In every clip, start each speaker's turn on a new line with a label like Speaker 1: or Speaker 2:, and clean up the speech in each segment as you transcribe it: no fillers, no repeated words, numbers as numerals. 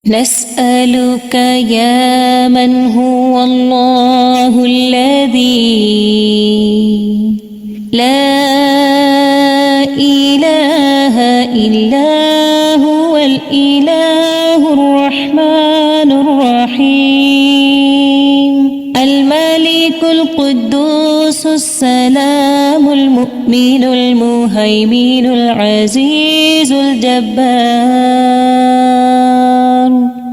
Speaker 1: نسألك يا من هو الله الذي لا إله إلا هو الإله الرحمن الرحيم الملك القدوس السلام المؤمن المهيمن العزيز الجبار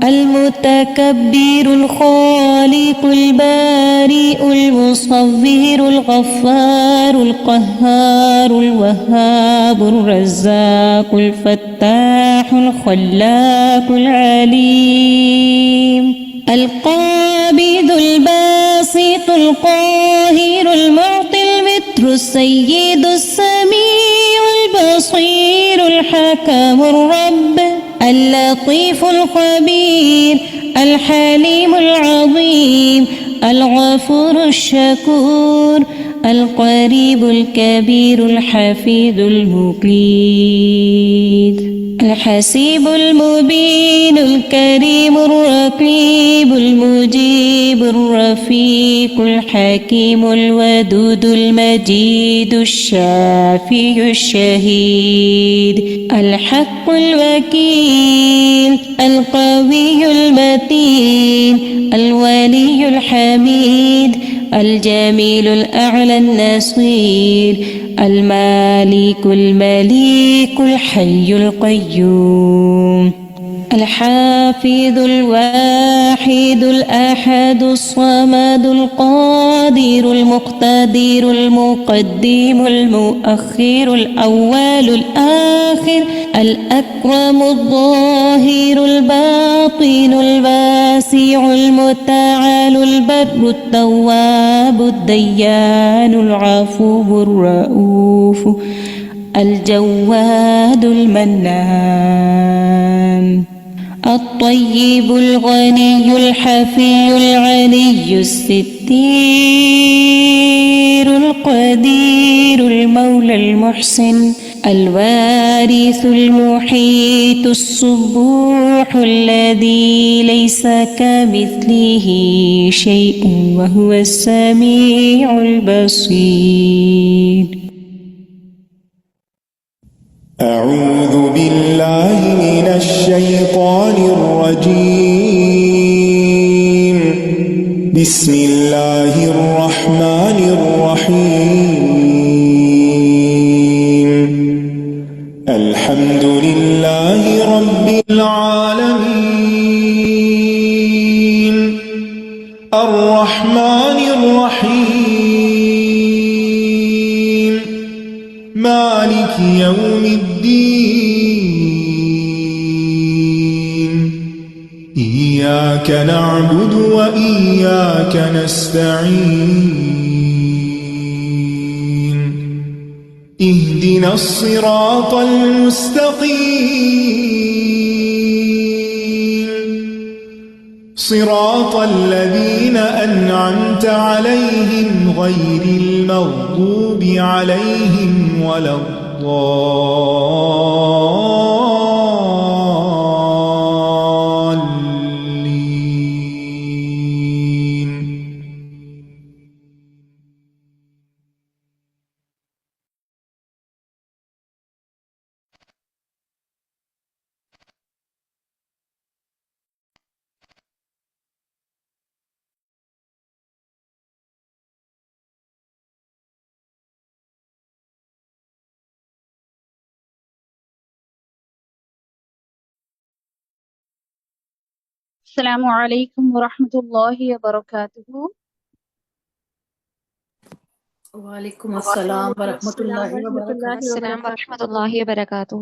Speaker 1: المتكبر الخالق البارئ المصور الغفار القهار الوهاب الرزاق الفتاح الخلاق العليم القابض الباسط القاهر المعطي المتر السيد السميع البصير الحكم الرب اللطيف الخبير الحليم العظيم الغفور الشكور القريب الكبير الحفيظ المقيت الحسيب المبين الكريم الرقيب المجيب الرفيق الحكيم الودود المجيد الشافي الشهيد الحق الوكيل القوي المتين الولي الحميد الجميل الأعلى النصير المالك المليك الحي القيوم الحافظ الواحد الأحد الصمد القادر المقتدر المقدم المؤخر الأول الآخر الأكرم الظاهر الباطن الواسع المتعال البر التواب الديان العفو الرؤوف الجواد المنان الطيب الغني الحفي العلي الستير القدير المولى المحسن الوارث المحيط الصبوح الذي ليس كمثله شيء وهو السميع البصير.
Speaker 2: أعوذ بالله من الشيطان الرجيم. بسم الله الرحمن الرحيم. الحمد لله رب العالمين الرحمن الرحيم مالك يوم الدين. إياك نعبد وإياك نستعين. اهدنا الصراط المستقيم صراط الذين أنعمت عليهم غير المغضوب عليهم ولا الضالين.
Speaker 3: السلام عليكم ورحمة الله وبركاته.
Speaker 4: وعليكم السلام ورحمة الله وبركاته.
Speaker 1: السلام ورحمة الله وبركاته.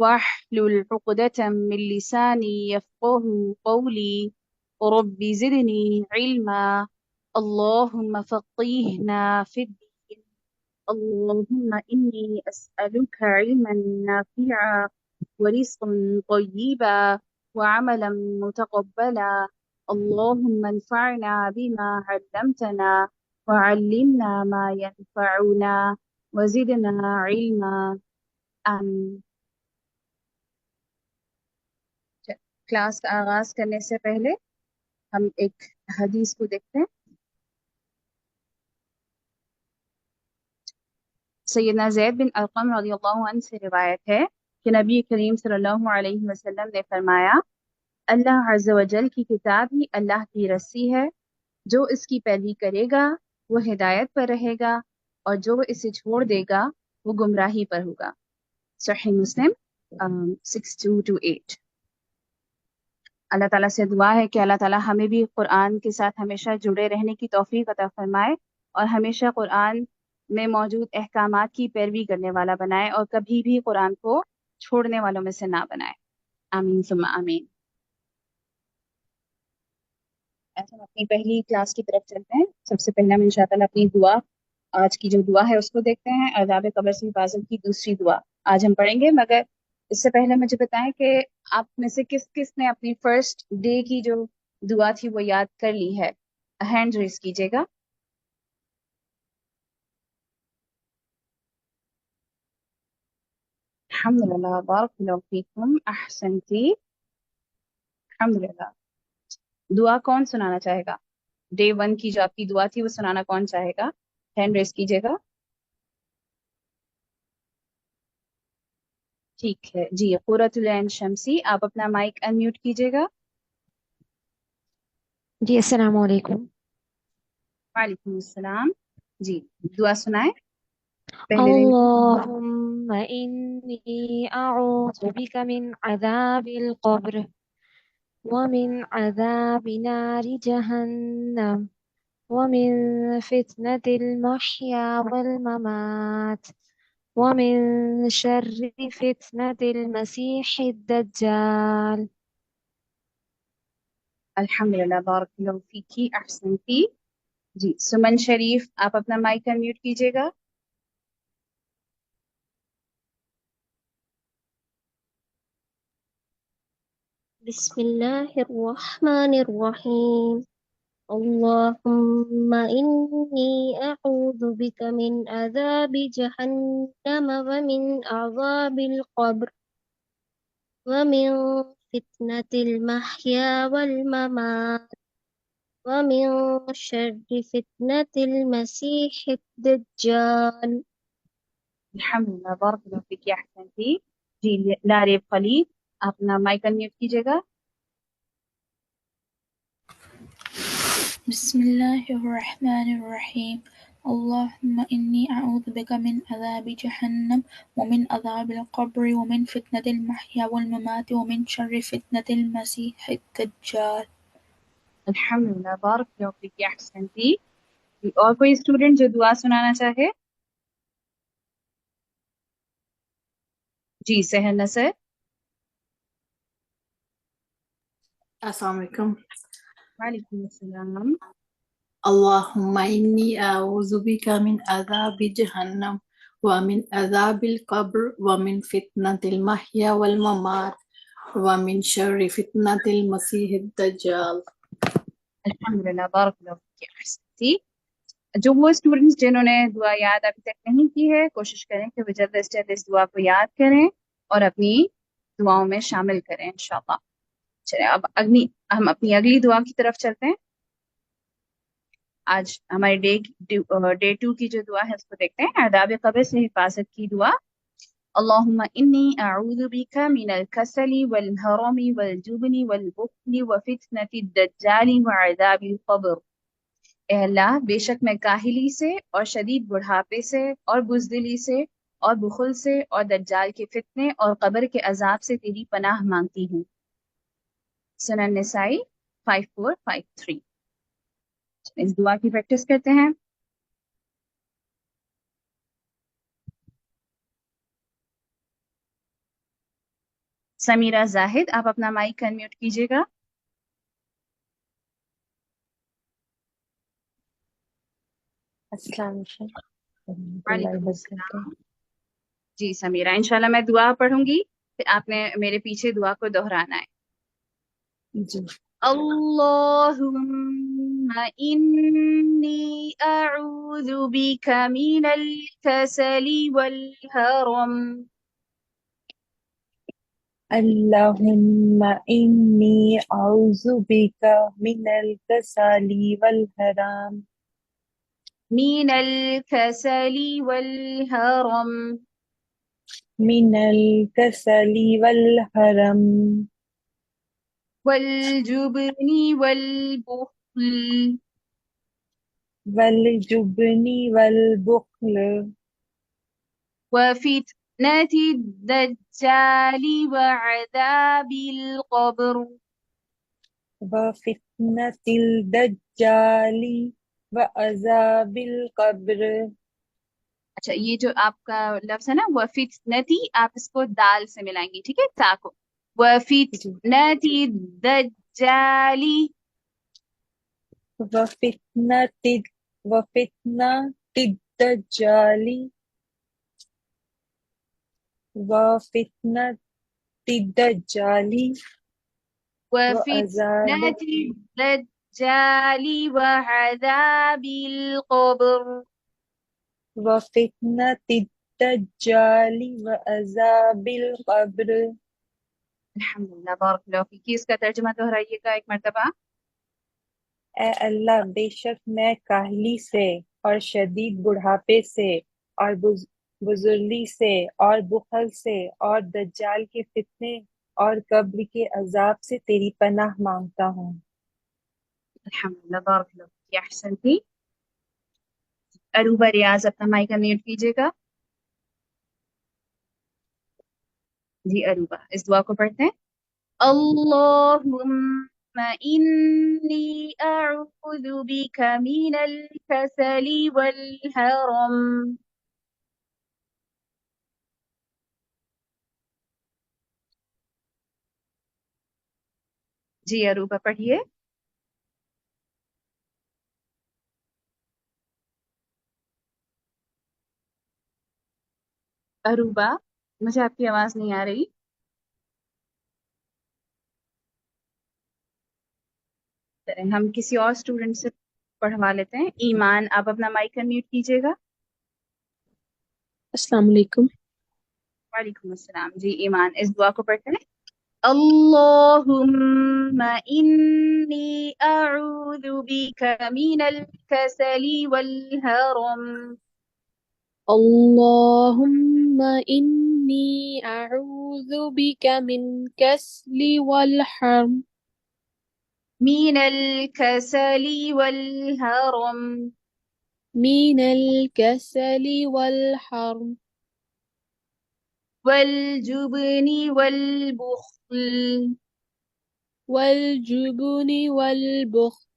Speaker 3: واحلل عقدة من لساني يفقه قولي رب زدني علما اللهم فقهنا في الدين اللهم إني أسألك علما نافعا ورزقا طيبا وعملا متقبلا اللهم انفعنا بما علمتنا وعلمنا ما ينفعنا وزدنا علما آمین. کلاس کا آغاز کرنے سے پہلے ہم ایک حدیث کو دیکھتے ہیں. سیدنا زید بن ارقم رضی اللہ عنہ سے روایت ہے کہ نبی کریم صلی اللہ علیہ وسلم نے فرمایا اللہ عز و جل کی کتاب ہی اللہ کی رسی ہے، جو اس کی پیروی کرے گا وہ ہدایت پر رہے گا اور جو اسے چھوڑ دے گا وہ گمراہی پر ہوگا. صحیح مسلم 6228. اللہ تعالیٰ سے دعا ہے کہ اللہ تعالیٰ ہمیں بھی قرآن کے ساتھ ہمیشہ جڑے رہنے کی توفیق عطا فرمائے اور ہمیشہ قرآن میں موجود احکامات کی پیروی کرنے والا بنائے اور کبھی بھی قرآن کو چھوڑنے والوں میں سے نہ بنائے. آمین ثم آمین. ایسا ہم اپنی پہلی کلاس کی طرف چلتے ہیں. سب سے پہلے ہم انشاءاللہ اپنی دعا، آج کی جو دعا ہے اس کو دیکھتے ہیں. عذاب قبر سے حفاظت کی دوسری دعا آج ہم پڑھیں گے، مگر اس سے پہلے مجھے بتائیں کہ آپ میں سے کس کس نے اپنی فرسٹ ڈے کی جو دعا تھی وہ یاد کر لی ہے؟ ہینڈ ریز کیجیے گا. الحمدللہ، بارک اللہ فیکم، احسنتی. الحمدللہ. دعا کون سنانا چاہے گا؟ ڈے 1 کی جو آپ کی دعا تھی وہ سنانا کون چاہے گا؟ ہینڈ ریز کیجیے گا. ٹھیک ہے جی. قرۃ العین شمسی، آپ اپنا مائک انمیوٹ کیجیے گا.
Speaker 1: جی السلام علیکم.
Speaker 3: وعلیکم السلام. جی دعا سنائیں. پہلے دن
Speaker 1: اللهم إني أعوذ بك من عذاب القبر ومن عذاب نار جهنم ومن فتنة المحيا والممات ومن شر فتنة المسيح الدجال.
Speaker 3: الحمدللہ، بارک اللہ فیکی، احسنتی. جی سمن شریف، آپ اپنا مائک انمیوٹ کیجیے گا.
Speaker 5: بسم الله الرحمن الرحيم اللهم إني أعوذ بك من عذاب جهنم ومن عذاب القبر ومن فتنة المحيا والممات ومن شر فتنة المسيح الدجال.
Speaker 3: الحمدللہ، بارک اللہ فیکی، احسنتی. جی لاریب خلیل، آپ اپنا مائک انمیوٹ کیجیے گا.
Speaker 6: بسم الله الرحمن الرحيم اللهم إني أعوذ بك من عذاب جهنم ومن عذاب القبر ومن فتنة المحيا والممات ومن شر فتنة المسيح الدجال.
Speaker 3: الحمدللہ، بارک اللہ فیکی، احسنتی. جی اور کوئی اسٹوڈنٹ جو دعا سنانا چاہے؟ جی سحر نصر.
Speaker 4: السلام علیکم.
Speaker 3: وعلیکم السلام.
Speaker 4: اللهم إني أعوذ بك من عذاب جهنم ومن عذاب القبر ومن فتنة المحيا والممات ومن شر فتنة المسيح الدجال.
Speaker 3: الحمدللہ، بارک اللہ فیکی، احسنتی. جو وہ اسٹوڈنٹس جنہوں نے دعا یاد ابھی تک نہیں کی ہے، کوشش کریں کہ وہ جلد از جلد اس دعا کو یاد کریں اور اپنی دعاؤں میں شامل کریں انشاءاللہ. چلیں اب ہم اپنی اگلی دعا کی طرف چلتے ہیں. آج ہمارے ڈے 2 کی جو دعا ہے اس کو دیکھتے ہیں. عذاب قبر سے حفاظت کی دعا. اللہم انی اعوذ بک من الکسل والہرم والجبن والبخل وفتنة الدجال وعذاب القبر. اے اللہ، بے شک میں کاہلی سے اور شدید بڑھاپے سے اور بزدلی سے اور بخل سے اور دجال کے فتنے اور قبر کے عذاب سے تیری پناہ مانگتی ہوں. سنن نسائی 5453. اس دعا کی پریکٹس کرتے ہیں. سمیرہ زاہد آپ اپنا مائک انمیوٹ کیجیے گا.
Speaker 7: السلام علیکم ورحمۃ اللہ
Speaker 3: وعلیکم
Speaker 7: وبرکاتہ.
Speaker 3: السلام. جی سمیرہ، انشاءاللہ میں دعا پڑھوں گی پھر آپ نے میرے پیچھے دعا کو دہرانا ہے.
Speaker 7: جی.
Speaker 3: اللهم إني أعوذ بك من الكسل والهرم.
Speaker 7: اللہم انی اعوذ بک من الکسل والحرام.
Speaker 3: من الكسل والهرم
Speaker 7: من الکسل والحرم
Speaker 3: والجبن والبخل
Speaker 7: والجبن والبخل
Speaker 3: وفتنة الدجال وعذاب القبر.
Speaker 7: وفتنة الدجال وعذاب القبر.
Speaker 3: اچھا، یہ جو آپ کا لفظ ہے نا وفتنتی، آپ اس کو دال سے ملائیں گی، ٹھیک ہے، تا کو.
Speaker 7: جی.
Speaker 3: وفتنتی الدجال
Speaker 7: وفتنة الدجال وفتنة الدجال وعذاب
Speaker 3: وفتنة الدجال وعذاب القبر.
Speaker 7: وفتنة الدجال وعذاب القبر.
Speaker 3: الحمدللہ، بارک اللہ فیک. اس کا ترجمہ دہرائیے گا ایک مرتبہ.
Speaker 7: اے اللہ، بے شک میں کاہلی سے اور شدید بڑھاپے سے اور بزرگی سے اور بخل سے اور دجال کے فتنے اور قبر کے عذاب سے تیری پناہ مانگتا ہوں.
Speaker 3: الحمدللہ، بارک اللہ فیک. احسنتی. عروبہ ریاض اپنا مائک میوٹ کیجیے گا. جی عروبہ، اس دعا کو پڑھتے ہیں. اللهم إني أعوذ بك من الكسل والهرم. جی عروبہ پڑھیے. عروبہ، مجھے آپ کی آواز نہیں آ رہی. ہم کسی اور اسٹوڈنٹ سے پڑھوا لیتے ہیں. ایمان، آپ اپنا مائک میوٹ کیجیے گا.
Speaker 8: السلام علیکم.
Speaker 3: وعلیکم السلام. جی ایمان، اس دعا کو پڑھتے ہیں. اللهم إني أعوذ بك من الكسل والهرم.
Speaker 8: اللهم إني أعوذ بك من كسل والحرم.
Speaker 3: من الكسل والهرم
Speaker 8: من الكسل والحرم
Speaker 3: والجبن والبخل
Speaker 8: والجبن والبخل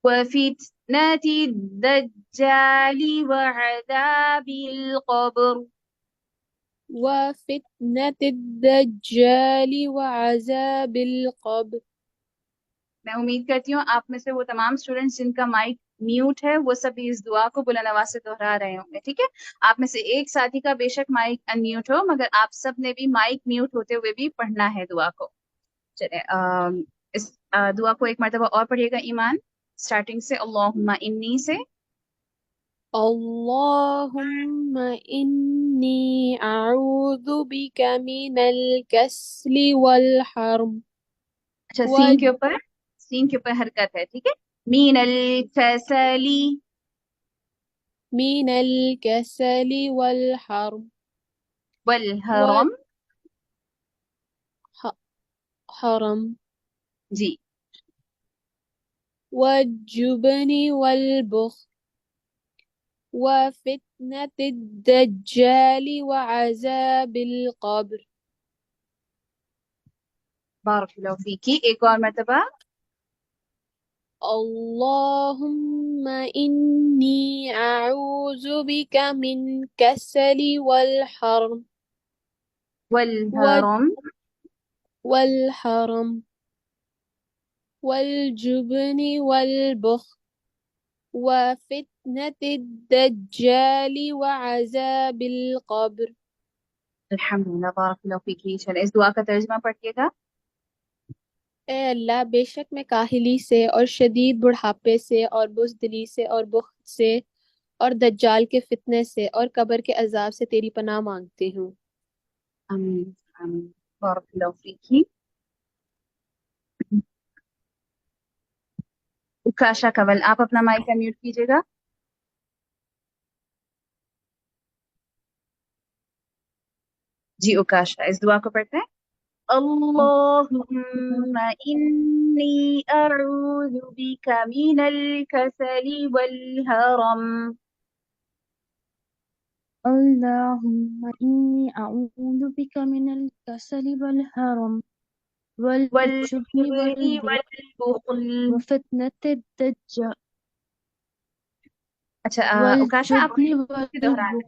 Speaker 3: وفتنة الدجال وعذاب القبر.
Speaker 8: وفتنة الدجال وعذاب القبر.
Speaker 3: میں امید کرتی ہوں آپ میں سے وہ تمام اسٹوڈنٹس جن کا مائک میوٹ ہے وہ سب اس دعا کو بلند آواز سے دہرا رہے ہوں گے. ٹھیک ہے، آپ میں سے ایک ساتھی کا بے شک مائک ان میوٹ ہو، مگر آپ سب نے بھی مائک میوٹ ہوتے ہوئے بھی پڑھنا ہے دعا کو. چلے اس دعا کو ایک مرتبہ اور پڑھیے گا. ایمان، اسٹارٹنگ سے اللہم انی سے.
Speaker 8: اللهم إني أعوذ بك من الكسل والحرم.
Speaker 3: اچھا، سین کے اوپر حرکت ہے. ٹھیک ہے، مین الکسلی
Speaker 8: من الكسل والحرم
Speaker 3: والحرم.
Speaker 8: والحرم
Speaker 3: جی.
Speaker 8: والجبن والبخل وفتنة الدجال وعذاب القبر.
Speaker 3: بارک اللہ فیکی. ایک اور مرتبہ.
Speaker 8: اللهم إني أعوذ بك من كسل والحرم
Speaker 3: والهرم
Speaker 8: والحرم والجبن والبخل وفتنة الدجال وعذاب القبر.
Speaker 3: الحمدللہ، بارک اللہ فیکی. چلیں اس دعا کا ترجمہ پڑھیے گا.
Speaker 8: اے اللہ، بے شک میں کاہلی سے اور شدید بڑھاپے سے اور بزدلی سے اور بخل سے اور دجال کے فتنے سے اور قبر کے عذاب سے تیری پناہ مانگتی ہوں.
Speaker 3: آمین آمین، بارک اللہ فیکی. اکاشا کول، آپ اپنا مائک میوٹ کیجیے گا. جی اکاشا اس دعا کو پڑھتے ہیں. اللهم إني أعوذ بك من الكسل والهرم.
Speaker 9: اللهم إني أعوذ بك من الكسل والهرم والجبن
Speaker 3: والجبن والبخل.
Speaker 9: وفتنة الدجال
Speaker 3: اچھا اکاشا آپ
Speaker 9: والجبن
Speaker 3: دہرانا.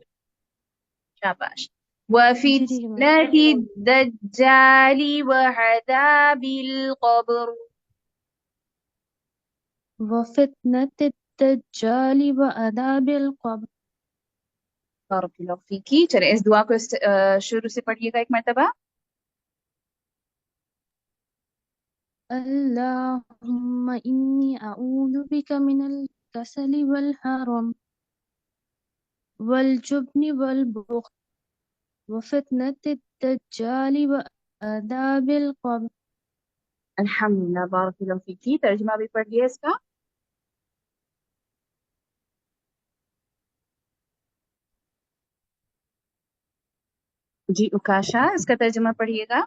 Speaker 3: شاباش.
Speaker 9: جی ٹھیک ہے میم.
Speaker 3: وفتنة الدجال وعذاب القبر.
Speaker 9: وفتنة الدجال وعذاب القبر.
Speaker 3: بارک اللہ فیکی. چلے اس دعا کو شروع سے پڑھیے گا ایک مرتبہ.
Speaker 9: اللهم إني أعوذ بك من الكسل والهرم والجبن والبخل وفتنة الدجال وعذاب القبر.
Speaker 3: الحمدللہ، بارک اللہ فیکی. ترجمہ بھی پڑھیے اس کا. جی اکاشا اس کا ترجمہ پڑھیے گا.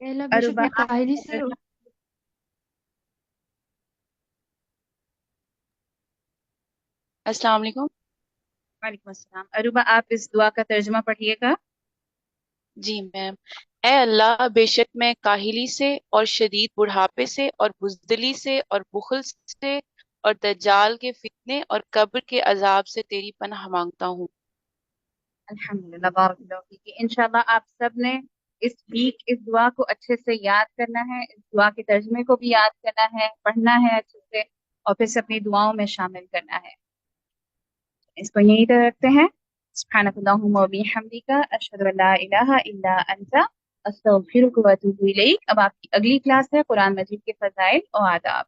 Speaker 9: اے اللہ، بے شک
Speaker 3: عروبہ
Speaker 9: میں کاہلی سے
Speaker 10: السلام علیکم.
Speaker 3: وعلیکم السلام. عروبہ آپ اس دعا کا ترجمہ پڑھیے گا.
Speaker 10: جی میم. اے اللہ، بے شک میں کاہلی سے اور شدید بڑھاپے سے اور بزدلی سے اور بخل سے اور دجال کے فتنے اور قبر کے عذاب سے تیری پناہ مانگتا ہوں.
Speaker 3: الحمدللہ، بارک اللہ فیکی. انشاءاللہ آپ سب نے اس ویک اس دعا کو اچھے سے یاد کرنا ہے، اس دعا کے ترجمے کو بھی یاد کرنا ہے، پڑھنا ہے اچھے سے، اور پھر سے اپنی دعاؤں میں شامل کرنا ہے. اس کو یہیں تک رکھتے ہیں. سبحانک اللہم و بحمدک، اشہد ان لا الہ الا انت، استغفرک و اتوب الیک. اب آپ کی اگلی کلاس ہے قرآن مجید کے فضائل و آداب.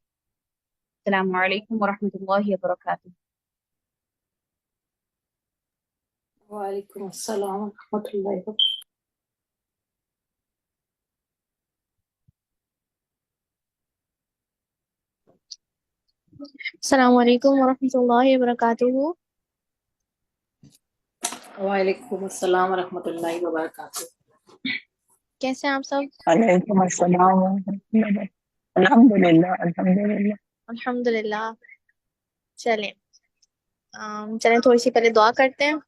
Speaker 3: السلام علیکم ورحمۃ اللہ وبرکاتہ.
Speaker 4: وعلیکم السلام ورحمۃ اللہ وبرکاتہ.
Speaker 6: السلام علیکم ورحمۃ اللہ وبرکاتہ.
Speaker 4: وعلیکم السلام ورحمۃ اللہ وبرکاتہ.
Speaker 6: کیسے ہیں آپ سب؟
Speaker 11: وعلیکم السلام ورحمۃ اللہ. الحمدللہ الحمدللہ.
Speaker 6: الحمدللہ. چلیں تھوڑی سی پہلے دعا کرتے ہیں.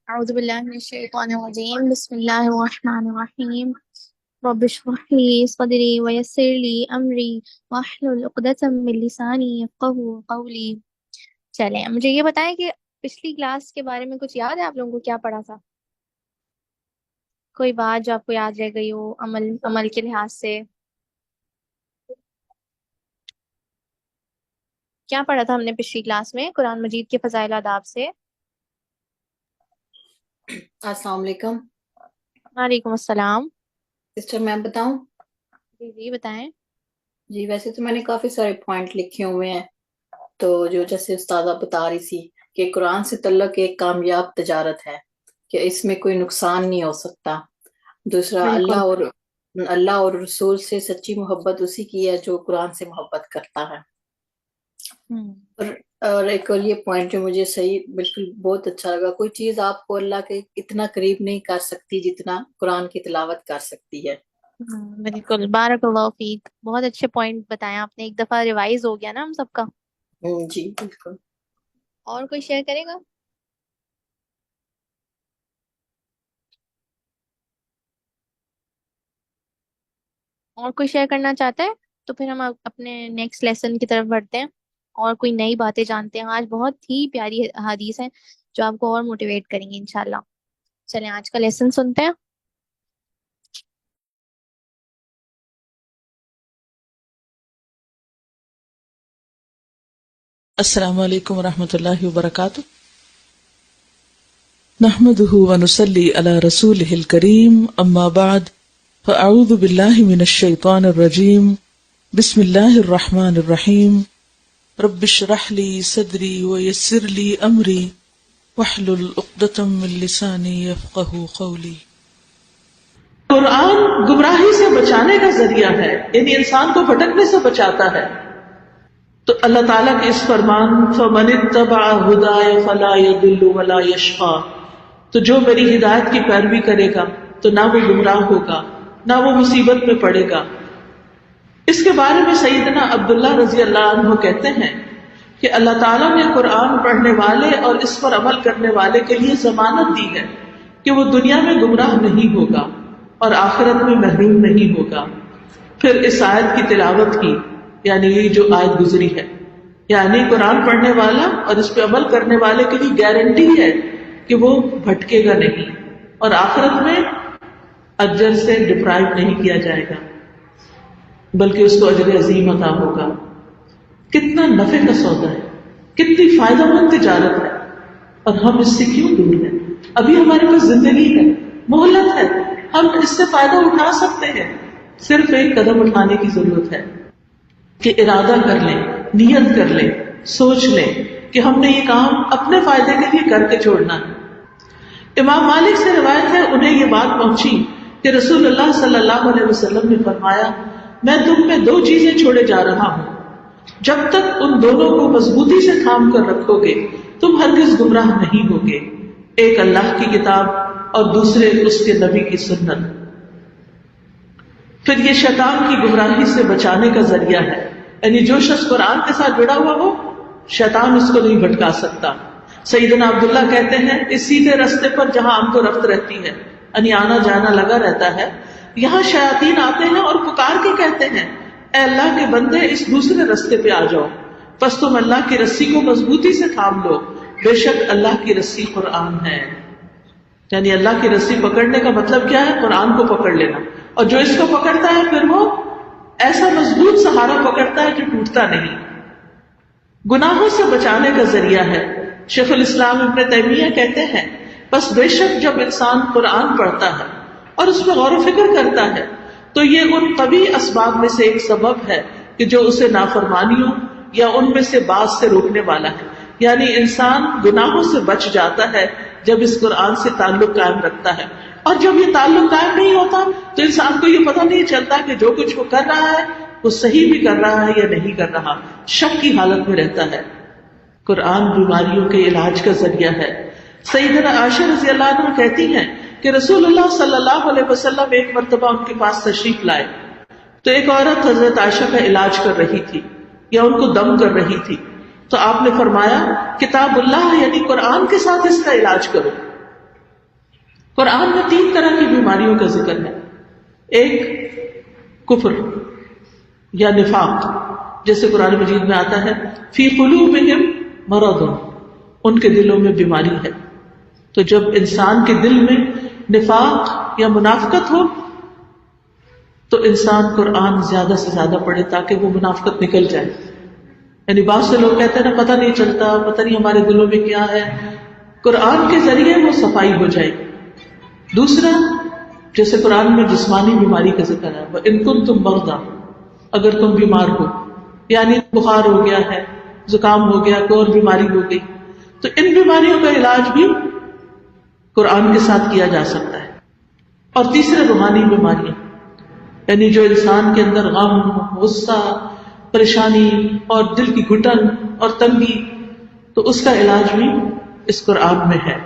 Speaker 6: اعوذ باللہ من الشیطان الرجیم، بسم اللہ الرحمن الرحیم. رب اشرح لي صدري ويسر لي امری واحلل عقدۃ من لسانی یفقهوا قولی. چلیں مجھے یہ بتائیں کہ پچھلی کلاس کے بارے میں کچھ یاد ہے آپ لوگوں کو؟ کیا پڑھا تھا؟ کوئی بات جو آپ کو یاد رہ گئی ہو عمل کے لحاظ سے؟ کیا پڑھا تھا ہم نے پچھلی کلاس میں قرآن مجید کے فضائل و آداب سے؟
Speaker 4: السلام علیکم.
Speaker 6: وعلیکم السلام.
Speaker 4: سسٹر میں بتاؤں؟
Speaker 6: جی جی بتائیں.
Speaker 4: جی ویسے تو میں نے کافی سارے پوائنٹ لکھے ہوئے ہیں، تو جو جیسے استاذہ بتا رہی تھی کہ قرآن سے تعلق ایک کامیاب تجارت ہے، کہ اس میں کوئی نقصان نہیں ہو سکتا. دوسرا،
Speaker 6: بالکل.
Speaker 4: اللہ اور رسول سے سچی محبت اسی کی ہے جو قرآن سے محبت کرتا ہے. اور ایک اور یہ پوائنٹ جو مجھے صحیح بالکل بہت اچھا لگا، کوئی چیز آپ کو اللہ کے اتنا قریب نہیں کر سکتی جتنا قرآن کی تلاوت کر سکتی ہے.
Speaker 6: بالکل، بارک اللہ فیک. بہت اچھے پوائنٹ بتایا آپ نے، ایک دفعہ ریوائز ہو گیا نا ہم سب کا.
Speaker 4: جی بالکل.
Speaker 6: اور کوئی شیئر کرے گا؟ اور کوئی شیئر کرنا چاہتا ہے تو پھر ہم اپنے نیکسٹ لیسن کی طرف بڑھتے ہیں اور کوئی نئی باتیں جانتے ہیں. آج بہت ہی پیاری حدیث ہیں جو آپ کو اور موٹیویٹ کریں گے انشاءاللہ. چلیں آج کا لیسن سنتے ہیں.
Speaker 12: السلام علیکم ورحمۃ اللہ وبرکاتہ. نحمده ونصلي على رسوله الكريم اما بعد فاعوذ باللہ من الشیطان الرجیم بسم اللہ الرحمن الرحیم رب اشرح لي صدری ويسر لي امری واحلل عقدۃ من لسانی یفقهوا قولی. قرآن گمراہی سے بچانے کا ذریعہ ہے، یعنی انسان کو بھٹکنے سے بچاتا ہے. تو اللہ تعالیٰ کے اس فرمان فَمَنِ اتَّبَعَ هُدَايَ فَلَا يَضِلُّ وَلَا يَشْقَىٰ، تو جو میری ہدایت کی پیروی کرے گا تو نہ وہ گمراہ ہوگا نہ وہ مصیبت میں پڑے گا. اس کے بارے میں سیدنا عبداللہ رضی اللہ عنہ کہتے ہیں کہ اللہ تعالیٰ نے قرآن پڑھنے والے اور اس پر عمل کرنے والے کے لیے ضمانت دی ہے کہ وہ دنیا میں گمراہ نہیں ہوگا اور آخرت میں محروم نہیں ہوگا. پھر اس آیت کی تلاوت کی، یعنی یہ جو آیت گزری ہے، یعنی قرآن پڑھنے والا اور اس پہ عمل کرنے والے کے لیے گارنٹی ہے کہ وہ بھٹکے گا نہیں اور آخرت میں اجر سے ڈپرائیو نہیں کیا جائے گا بلکہ اس کو اجر عظیم عطا ہوگا. کتنا نفع کا سودا ہے، کتنی فائدہ مند تجارت ہے، اور ہم اس سے کیوں دور ہیں؟ ابھی ہمارے پاس زندگی ہے، مہلت ہے، ہم اس سے فائدہ اٹھا سکتے ہیں. صرف ایک قدم اٹھانے کی ضرورت ہے کہ ارادہ کر لیں، نیت کر لیں، سوچ لیں کہ ہم نے یہ کام اپنے فائدے کے لیے کر کے چھوڑنا ہے. امام مالک سے روایت ہے، انہیں یہ بات پہنچی کہ رسول اللہ صلی اللہ علیہ وسلم نے فرمایا، میں تم میں 2 چیزیں چھوڑے جا رہا ہوں، جب تک ان دونوں کو مضبوطی سے تھام کر رکھو گے تم ہرگز گمراہ نہیں ہوگے، ایک اللہ کی کتاب اور دوسرے اس کے نبی کی سنت. پھر یہ شیطان کی گمراہی سے بچانے کا ذریعہ ہے، یعنی جو شخص قرآن کے ساتھ جڑا ہوا ہو شیطان اس کو نہیں بھٹکا سکتا. سیدنا عبداللہ کہتے ہیں اس سیدھے رستے پر جہاں آمد و رفت رہتی ہے، یعنی آنا جانا لگا رہتا ہے، یہاں شیاطین آتے ہیں اور پکار کے کہتے ہیں، اے اللہ کے بندے اس دوسرے رستے پہ آ جاؤ. پس تم اللہ کی رسی کو مضبوطی سے تھام لو، بے شک اللہ کی رسی قرآن ہے. یعنی اللہ کی رسی پکڑنے کا مطلب کیا ہے؟ قرآن کو پکڑ لینا، اور جو اس کو پکڑتا ہے پھر وہ ایسا مضبوط سہارا پکڑتا ہے جو ٹوٹتا نہیں. گناہوں سے بچانے کا ذریعہ ہے. شیخ الاسلام ابن تیمیہ کہتے ہیں، بس بے شک جب انسان قرآن پڑھتا ہے اور اس میں غور و فکر کرتا ہے تو یہ ان قوی اسباب میں سے ایک سبب ہے کہ جو اسے نافرمانیوں یا ان میں سے بعض سے روکنے والا ہے. یعنی انسان گناہوں سے بچ جاتا ہے جب اس قرآن سے تعلق قائم رکھتا ہے، اور جب یہ تعلق قائم نہیں ہوتا تو انسان کو یہ پتہ نہیں چلتا کہ جو کچھ وہ کر رہا ہے وہ صحیح بھی کر رہا ہے یا نہیں کر رہا، شک کی حالت میں رہتا ہے. قرآن بیماریوں کے علاج کا ذریعہ ہے. سیدنا عائشہ رضی اللہ عنہ کہتی ہیں کہ رسول اللہ صلی اللہ علیہ وسلم ایک مرتبہ ان کے پاس تشریف لائے تو ایک عورت حضرت عائشہ کا علاج کر رہی تھی یا ان کو دم کر رہی تھی، تو آپ نے فرمایا کتاب اللہ یعنی قرآن کے ساتھ اس کا علاج کرو. قرآن میں 3 طرح کی بیماریوں کا ذکر ہے. ایک کفر یا نفاق، جیسے قرآن مجید میں آتا ہے فی قلوبہم مرض، ان کے دلوں میں بیماری ہے. تو جب انسان کے دل میں نفاق یا منافقت ہو تو انسان قرآن زیادہ سے زیادہ پڑھے تاکہ وہ منافقت نکل جائے. یعنی بعض سے لوگ کہتے ہیں نا پتہ نہیں چلتا، پتہ نہیں ہمارے دلوں میں کیا ہے، قرآن کے ذریعے وہ صفائی ہو جائے. دوسرا، جیسے قرآن میں جسمانی بیماری کا ذکر ہے، وَإِن كُنتُم مَرْضَىٰ، اگر تم بیمار ہو، یعنی بخار ہو گیا ہے، زکام ہو گیا، کوئی اور بیماری ہو گئی، تو ان بیماریوں کا علاج بھی قرآن کے ساتھ کیا جا سکتا ہے. اور تیسرے روحانی بیماریاں، یعنی جو انسان کے اندر غم، غصہ، پریشانی اور دل کی گھٹن اور تنگی، تو اس کا علاج بھی اس قرآن میں ہے.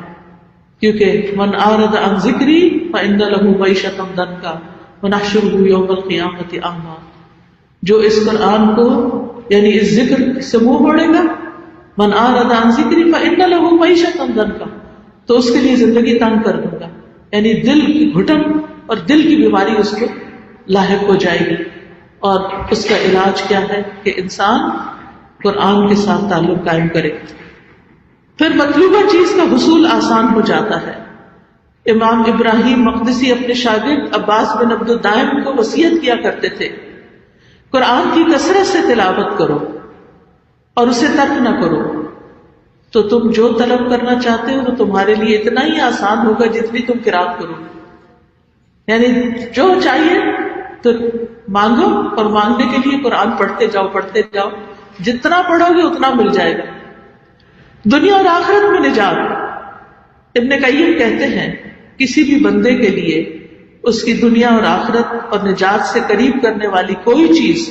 Speaker 12: کیونکہ من اعرض عن ذکری فإن له معیشۃ ضنکا ونحشرہ یوم القیامۃ اعمی، جو اس قرآن کو یعنی اس ذکر سے منہ موڑے گا، من اعرض عن ذکری فإن له معیشۃ ضنکا، تو اس کے لیے زندگی تنگ کر دوں گا. یعنی دل کی گھٹن اور دل کی بیماری اس کو لاحق ہو جائے گی. اور اس کا علاج کیا ہے کہ انسان قرآن کے ساتھ تعلق قائم کرے. پھر مطلوبہ چیز کا حصول آسان ہو جاتا ہے. امام ابراہیم مقدسی اپنے شاگرد عباس بن عبد الدائم کو وصیت کیا کرتے تھے، قرآن کی کثرت سے تلاوت کرو اور اسے ترک نہ کرو، تو تم جو طلب کرنا چاہتے ہو وہ تمہارے لیے اتنا ہی آسان ہوگا جتنی تم قرات کرو. یعنی جو چاہیے تو مانگو، اور مانگنے کے لیے قرآن پڑھتے جاؤ، جتنا پڑھو گے اتنا مل جائے گا. دنیا اور آخرت میں نجات. ابن قیم کہتے ہیں کسی بھی بندے کے لیے اس کی دنیا اور آخرت اور نجات سے قریب کرنے والی کوئی چیز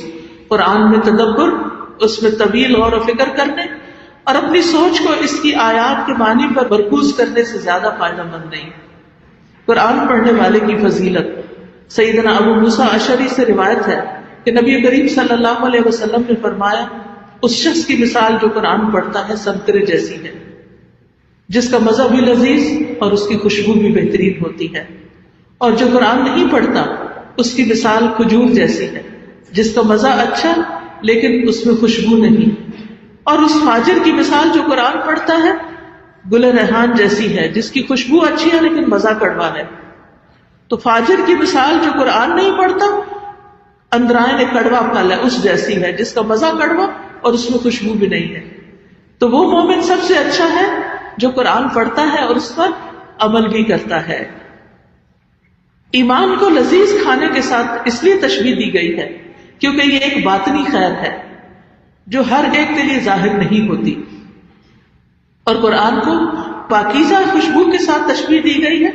Speaker 12: قرآن میں تدبر، اس میں طویل غور و فکر کرنے اور اپنی سوچ کو اس کی آیات کے معنی پر مرکوز کرنے سے زیادہ فائدہ مند نہیں. قرآن پڑھنے والے کی فضیلت. سیدنا ابو موسیٰ اشعری سے روایت ہے کہ نبی کریم صلی اللہ علیہ وسلم نے فرمایا، اس شخص کی مثال جو قرآن پڑھتا ہے سنترے جیسی ہے، جس کا مزہ بھی لذیذ اور اس کی خوشبو بھی بہترین ہوتی ہے. اور جو قرآن نہیں پڑھتا اس کی مثال کھجور جیسی ہے، جس کا مزہ اچھا لیکن اس میں خوشبو نہیں. اور اس فاجر کی مثال جو قرآن پڑھتا ہے گل ریحان جیسی ہے، جس کی خوشبو اچھی ہے لیکن مزہ کڑوا ہے. تو فاجر کی مثال جو قرآن نہیں پڑھتا اندرائن کڑوا پھل ہے، اس جیسی ہے، جس کا مزہ کڑوا اور اس میں خوشبو بھی نہیں ہے. تو وہ مومن سب سے اچھا ہے جو قرآن پڑھتا ہے اور اس پر عمل بھی کرتا ہے. ایمان کو لذیذ کھانے کے ساتھ اس لیے تشبیہ دی گئی ہے کیونکہ یہ ایک باطنی خیر ہے جو ہر ایک کے لیے ظاہر نہیں ہوتی. اور قرآن کو پاکیزہ خوشبو کے ساتھ تشبیہ دی گئی ہے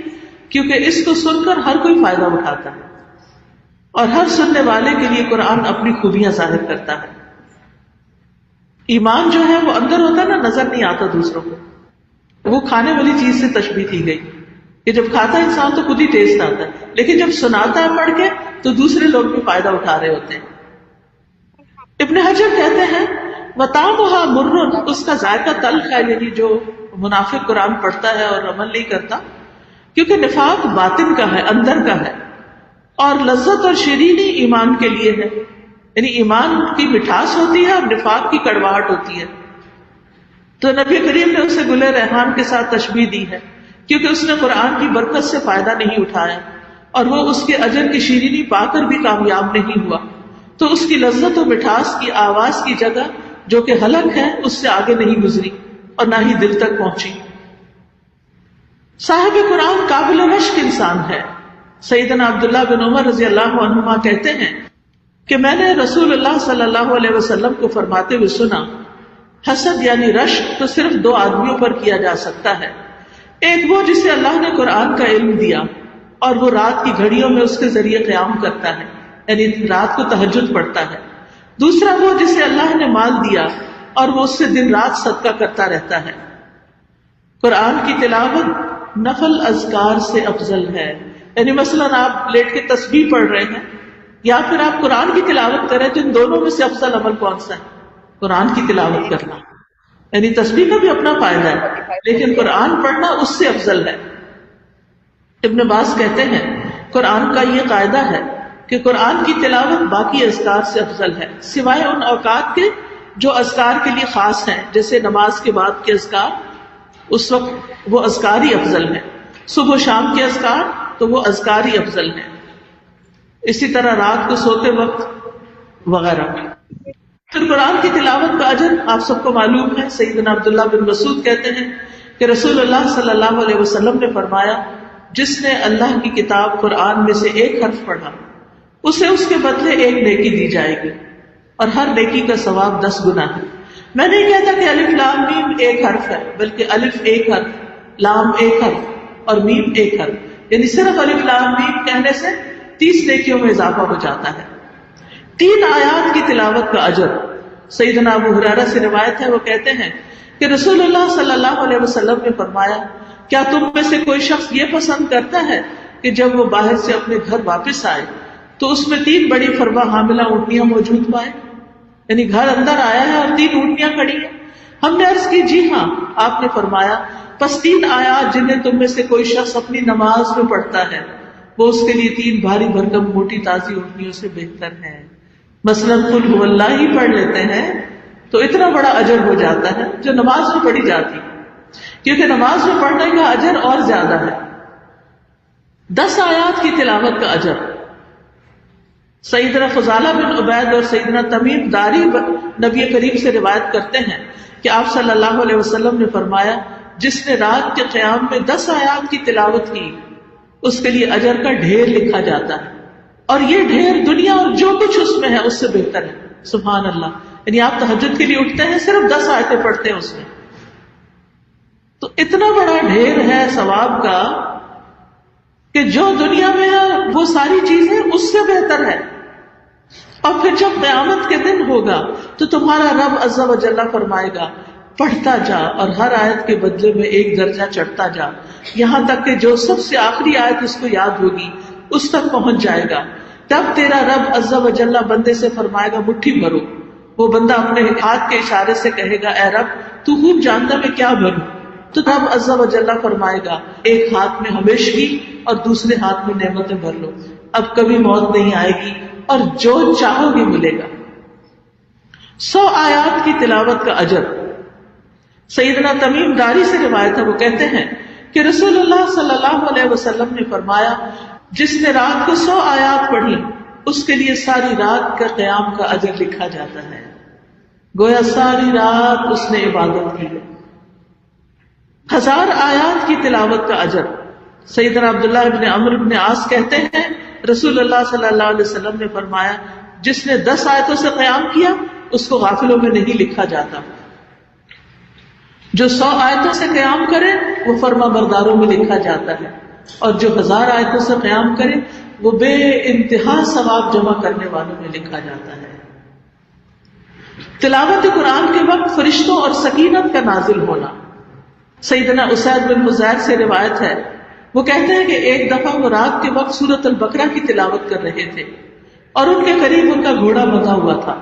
Speaker 12: کیونکہ اس کو سن کر ہر کوئی فائدہ اٹھاتا ہے اور ہر سننے والے کے لیے قرآن اپنی خوبیاں ظاہر کرتا ہے. ایمان جو ہے وہ اندر ہوتا ہے نا، نظر نہیں آتا دوسروں کو. وہ کھانے والی چیز سے تشبیہ دی گئی کہ جب کھاتا ہے انسان تو خود ہی ٹیسٹ آتا ہے، لیکن جب سناتا ہے پڑھ کے تو دوسرے لوگ بھی فائدہ اٹھا رہے ہوتے ہیں. ابن حجر کہتے ہیں وَطَعْمُهَا مُرٌّ، اس کا ذائقہ تلخ ہے، یعنی جو منافق قرآن پڑھتا ہے اور عمل نہیں کرتا، کیونکہ نفاق باطن کا ہے، اندر کا ہے. اور لذت اور شیرینی ایمان کے لیے ہے، یعنی ایمان کی مٹھاس ہوتی ہے اور نفاق کی کڑواہٹ ہوتی ہے. تو نبی کریم نے اسے گل ریحان کے ساتھ تشبیہ دی ہے کیونکہ اس نے قرآن کی برکت سے فائدہ نہیں اٹھایا اور وہ اس کے اجر کی شیرینی پا کر بھی کامیاب نہیں ہوا. تو اس کی لذت و مٹھاس کی آواز کی جگہ جو کہ حلق ہے اس سے آگے نہیں گزری اور نہ ہی دل تک پہنچی. صاحب قرآن قابل رشک انسان ہے. سیدنا عبداللہ بن عمر رضی اللہ عنہما کہتے ہیں کہ میں نے رسول اللہ صلی اللہ علیہ وسلم کو فرماتے ہوئے سنا، حسد یعنی رشک تو صرف دو آدمیوں پر کیا جا سکتا ہے. ایک وہ جسے اللہ نے قرآن کا علم دیا اور وہ رات کی گھڑیوں میں اس کے ذریعے قیام کرتا ہے، یعنی رات کو تہجد پڑھتا ہے. دوسرا وہ جسے اللہ نے مال دیا اور وہ اس سے دن رات صدقہ کرتا رہتا ہے. قرآن کی تلاوت نفل اذکار سے افضل ہے. یعنی مثلا آپ لیٹ کے تسبیح پڑھ رہے ہیں یا پھر آپ قرآن کی تلاوت کر رہے ہیں تو ان دونوں میں سے افضل عمل کون سا ہے؟ قرآن کی تلاوت کرنا. یعنی تسبیح کا بھی اپنا فائدہ ہے لیکن قرآن پڑھنا اس سے افضل ہے. ابن باز کہتے ہیں قرآن کا یہ قاعدہ ہے کہ قرآن کی تلاوت باقی اذکار سے افضل ہے سوائے ان اوقات کے جو اذکار کے لیے خاص ہیں، جیسے نماز کے بعد کے اذکار، اس وقت وہ اذکار ہی افضل ہیں. صبح و شام کے اذکار تو وہ اذکار ہی افضل ہیں. اسی طرح رات کو سوتے وقت وغیرہ. پھر قرآن کی تلاوت کا اجر آپ سب کو معلوم ہے. سیدنا عبداللہ بن مسعود کہتے ہیں کہ رسول اللہ صلی اللہ علیہ وسلم نے فرمایا، جس نے اللہ کی کتاب قرآن میں سے ایک حرف پڑھا اسے اس کے بدلے ایک نیکی دی جائے گی اور ہر نیکی کا ثواب 10 گنا ہے. میں نہیں کہتا کہ الف لام میم ایک حرف ہے، بلکہ الف ایک حرف، لام ایک حرف اور میم ایک حرف، یعنی صرف الف لام میم کہنے سے 30 نیکیوں میں اضافہ ہو جاتا ہے. 3 آیات کی تلاوت کا اجر. سیدنا ابو ہریرہ سے روایت ہے، وہ کہتے ہیں کہ رسول اللہ صلی اللہ علیہ وسلم نے فرمایا، کیا تم میں سے کوئی شخص یہ پسند کرتا ہے کہ جب وہ باہر سے اپنے گھر واپس آئے تو اس میں 3 بڑی فربہ حاملہ اونٹنیاں موجود پائے؟ یعنی گھر اندر آیا ہے اور 3 اونٹنیاں کھڑی ہیں. ہم نے عرض کی جی ہاں. آپ نے فرمایا پس 3 آیات جنہیں تم میں سے کوئی شخص اپنی نماز میں پڑھتا ہے وہ اس کے لیے 3 بھاری بھرکم موٹی تازی اونٹنیوں سے بہتر ہے. مثلاً قل هو اللہ ہی پڑھ لیتے ہیں تو اتنا بڑا اجر ہو جاتا ہے جو نماز میں پڑھی جاتی، کیونکہ نماز میں پڑھنے کا اجر اور زیادہ ہے. 10 آیات کی تلاوت کا اجر. سیدنا فضالہ بن عبید اور سیدنا تمیم داری نبی کریم سے روایت کرتے ہیں کہ آپ صلی اللہ علیہ وسلم نے فرمایا جس نے رات کے قیام میں 10 آیات کی تلاوت کی اس کے لیے اجر کا ڈھیر لکھا جاتا ہے، اور یہ ڈھیر دنیا اور جو کچھ اس میں ہے اس سے بہتر ہے. سبحان اللہ. یعنی آپ تہجد کے لیے اٹھتے ہیں صرف 10 آیتیں پڑھتے ہیں اس میں، تو اتنا بڑا ڈھیر ہے ثواب کا کہ جو دنیا میں ہے وہ ساری چیزیں اس سے بہتر ہے. اور پھر جب قیامت کے دن ہوگا تو تمہارا رب عز و جل فرمائے گا پڑھتا جا اور ہر آیت کے بدلے میں 1 درجہ چڑھتا جا، یہاں تک کہ جو سب سے آخری آیت اس کو یاد ہوگی اس تک پہنچ جائے گا. تب تیرا رب عز و جل بندے سے فرمائے گا مٹھی بھرو. وہ بندہ اپنے ہاتھ کے اشارے سے کہے گا اے رب تو خوب جانتا میں کیا بھروں. تو رب عز و جل فرمائے گا ایک ہاتھ میں ہمیشگی اور دوسرے ہاتھ میں نعمتیں بھر لو، اب کبھی موت نہیں آئے گی اور جو چاہو گے ملے گا. 100 آیات کی تلاوت کا اجر. سیدنا تمیم داری سے روایت ہے، وہ کہتے ہیں کہ رسول اللہ صلی اللہ علیہ وسلم نے فرمایا جس نے رات کو 100 آیات پڑھی اس کے لیے ساری رات کا قیام کا اجر لکھا جاتا ہے. گویا ساری رات اس نے عبادت کی. 1000 آیات کی تلاوت کا اجر. سیدنا عبداللہ ابن عمرو ابن عاص کہتے ہیں رسول اللہ صلی اللہ علیہ وسلم نے فرمایا جس نے 10 آیتوں سے قیام کیا اس کو غافلوں میں نہیں لکھا جاتا، جو 100 آیتوں سے قیام کرے وہ فرما برداروں میں لکھا جاتا ہے، اور جو 1000 آیتوں سے قیام کرے وہ بے انتہا ثواب جمع کرنے والوں میں لکھا جاتا ہے. تلاوت قرآن کے وقت فرشتوں اور سکینت کا نازل ہونا. سیدنا اسید بن حضیر سے روایت ہے، وہ کہتے ہیں کہ ایک دفعہ وہ رات کے وقت سورۃ البقرہ کی تلاوت کر رہے تھے اور ان کے قریب ان کا گھوڑا بندھا ہوا تھا.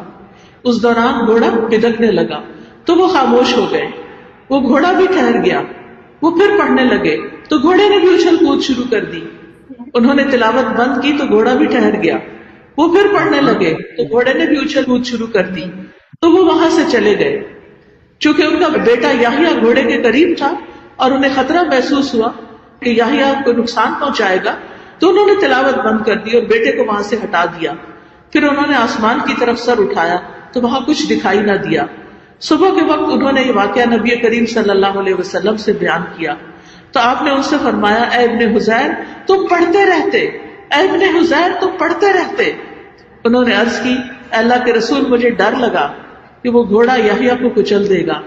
Speaker 12: اس دوران گھوڑا پھدکنے لگا تو وہ خاموش ہو گئے. وہ گھوڑا بھی ٹھہر گیا. وہ پھر پڑھنے لگے تو گھوڑے نے بھی اچھل کود شروع کر دی. انہوں نے تلاوت بند کی تو گھوڑا بھی ٹھہر گیا. وہ پھر پڑھنے لگے تو گھوڑے نے بھی اچھل کود شروع کر دی تو وہ وہاں سے چلے گئے. چونکہ ان کا بیٹا یحییٰ گھوڑے کے قریب تھا اور انہیں خطرہ محسوس ہوا کہ یحییٰ کو نقصان پہنچائے گا تو انہوں نے تلاوت بند کر دی اور بیٹے کو وہاں سے ہٹا دیا. پھر انہوں نے آسمان کی طرف سر اٹھایا تو وہاں کچھ دکھائی نہ دیا. صبح کے وقت انہوں نے یہ واقعہ نبی کریم صلی اللہ علیہ وسلم سے بیان کیا تو آپ نے ان سے فرمایا اے ابن حذیر تم پڑھتے رہتے، اے ابن حذیر تم پڑھتے رہتے. انہوں نے عرض کی اے اللہ کے رسول مجھے ڈر لگا کہ وہ گھوڑا یحییٰ کو کچل دے گا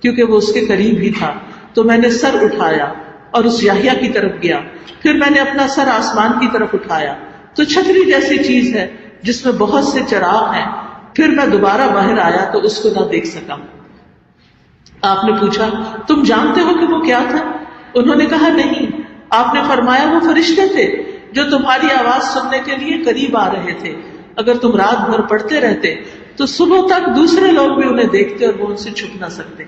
Speaker 12: کیونکہ وہ اس کے قریب ہی تھا، تو میں نے سر اٹھایا اور اس یحییٰ کی طرف گیا. پھر میں نے اپنا سر آسمان کی طرف اٹھایا تو چھتری جیسی چیز ہے جس میں بہت سے چراغ ہیں. پھر میں دوبارہ باہر آیا تو اس کو نہ دیکھ سکا. آپ نے پوچھا تم جانتے ہو کہ وہ کیا تھا؟ انہوں نے کہا نہیں. آپ نے فرمایا وہ فرشتے تھے جو تمہاری آواز سننے کے لیے قریب آ رہے تھے. اگر تم رات بھر پڑھتے رہتے تو صبح تک دوسرے لوگ بھی انہیں دیکھتے اور وہ ان سے چھپ نہ سکتے.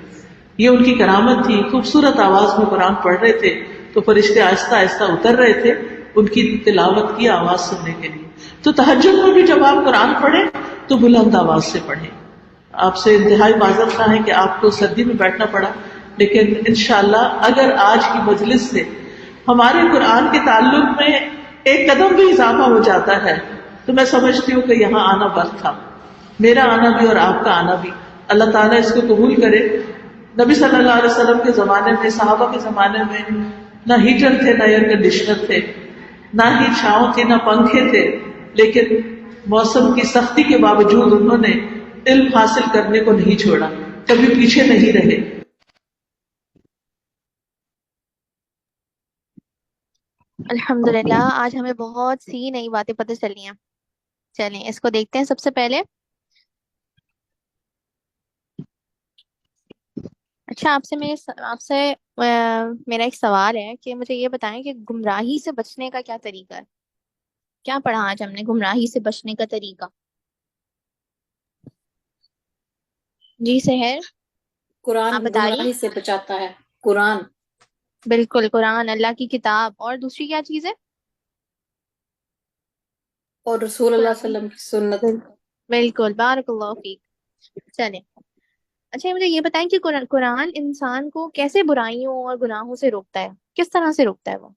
Speaker 12: یہ ان کی کرامت تھی. خوبصورت آواز میں قرآن پڑھ رہے تھے تو فرشتے آہستہ آہستہ اتر رہے تھے ان کی تلاوت کی آواز سننے کے لیے. تو تہجد میں بھی جب آپ قرآن پڑھیں تو بلند آواز سے پڑھیں. آپ سے انتہائی معذرت خواہ ہے کہ آپ کو سردی میں بیٹھنا پڑا، لیکن انشاءاللہ اگر آج کی مجلس سے ہمارے قرآن کے تعلق میں ایک قدم بھی اضافہ ہو جاتا ہے تو میں سمجھتی ہوں کہ یہاں آنا وقت تھا. میرا آنا بھی اور آپ کا آنا بھی. اللہ تعالیٰ اس کو قبول کرے. نبی صلی اللہ علیہ وسلم کے زمانے میں، صحابہ کے زمانے میں نہ ہیٹر تھے، نہ ایئر کنڈیشنر تھے، نہ ہی چھاؤں تھی، نہ پنکھے تھے، لیکن موسم کی سختی کے باوجود انہوں نے علم حاصل کرنے کو نہیں چھوڑا، کبھی پیچھے نہیں رہے.
Speaker 13: الحمدللہ آج ہمیں بہت سی نئی باتیں پتہ چلی ہیں. چلیں اس کو دیکھتے ہیں. سب سے پہلے اچھا آپ سے میرا ایک سوال ہے کہ مجھے یہ بتائیں کہ گمراہی سے بچنے کا کیا طریقہ ہے؟ کیا پڑھا آج ہم نے گمراہی سے بچنے کا طریقہ؟ جی سحر
Speaker 4: قرآن
Speaker 13: آپ بتائیے.
Speaker 4: گمراہی سے بچاتا ہے. قرآن
Speaker 13: بالکل قرآن اللہ کی کتاب. اور دوسری کیا چیز ہے؟
Speaker 4: اور رسول اللہ صلی اللہ
Speaker 13: قرآن
Speaker 4: علیہ وسلم کی سنت.
Speaker 13: بالکل بارک اللہ فیک. چلیں اچھا مجھے یہ بتائیں کہ قرآن انسان کو کیسے برائیوں اور گناہوں سے روکتا ہے، کس طرح سے روکتا ہے وہ؟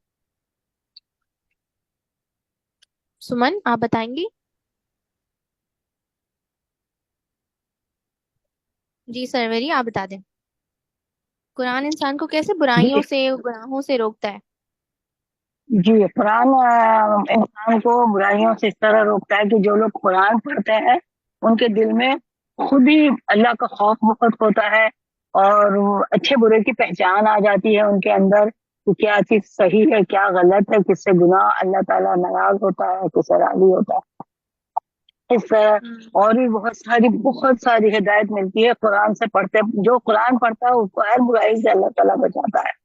Speaker 13: سمن آپ بتائیں گی؟ جی سروری آپ بتا دیں قرآن انسان کو کیسے
Speaker 11: جی
Speaker 13: برائیوں سے گناہوں سے روکتا ہے؟
Speaker 11: جی قرآن انسان کو برائیوں سے اس طرح روکتا ہے کہ جو لوگ قرآن پڑھتے ہیں ان کے دل میں خود ہی اللہ کا خوف بہت ہوتا ہے، اور اچھے برے کی پہچان آ جاتی ہے ان کے اندر کہ کیا چیز صحیح ہے کیا غلط ہے، کس سے گناہ اللہ تعالیٰ ناراض ہوتا ہے، کس سے راضی ہوتا ہے، اس طرح اور بھی بہت ساری ہدایت ملتی ہے قرآن سے پڑھتے. جو قرآن پڑھتا ہے اس کو ہر برائی سے اللہ تعالیٰ بچاتا ہے،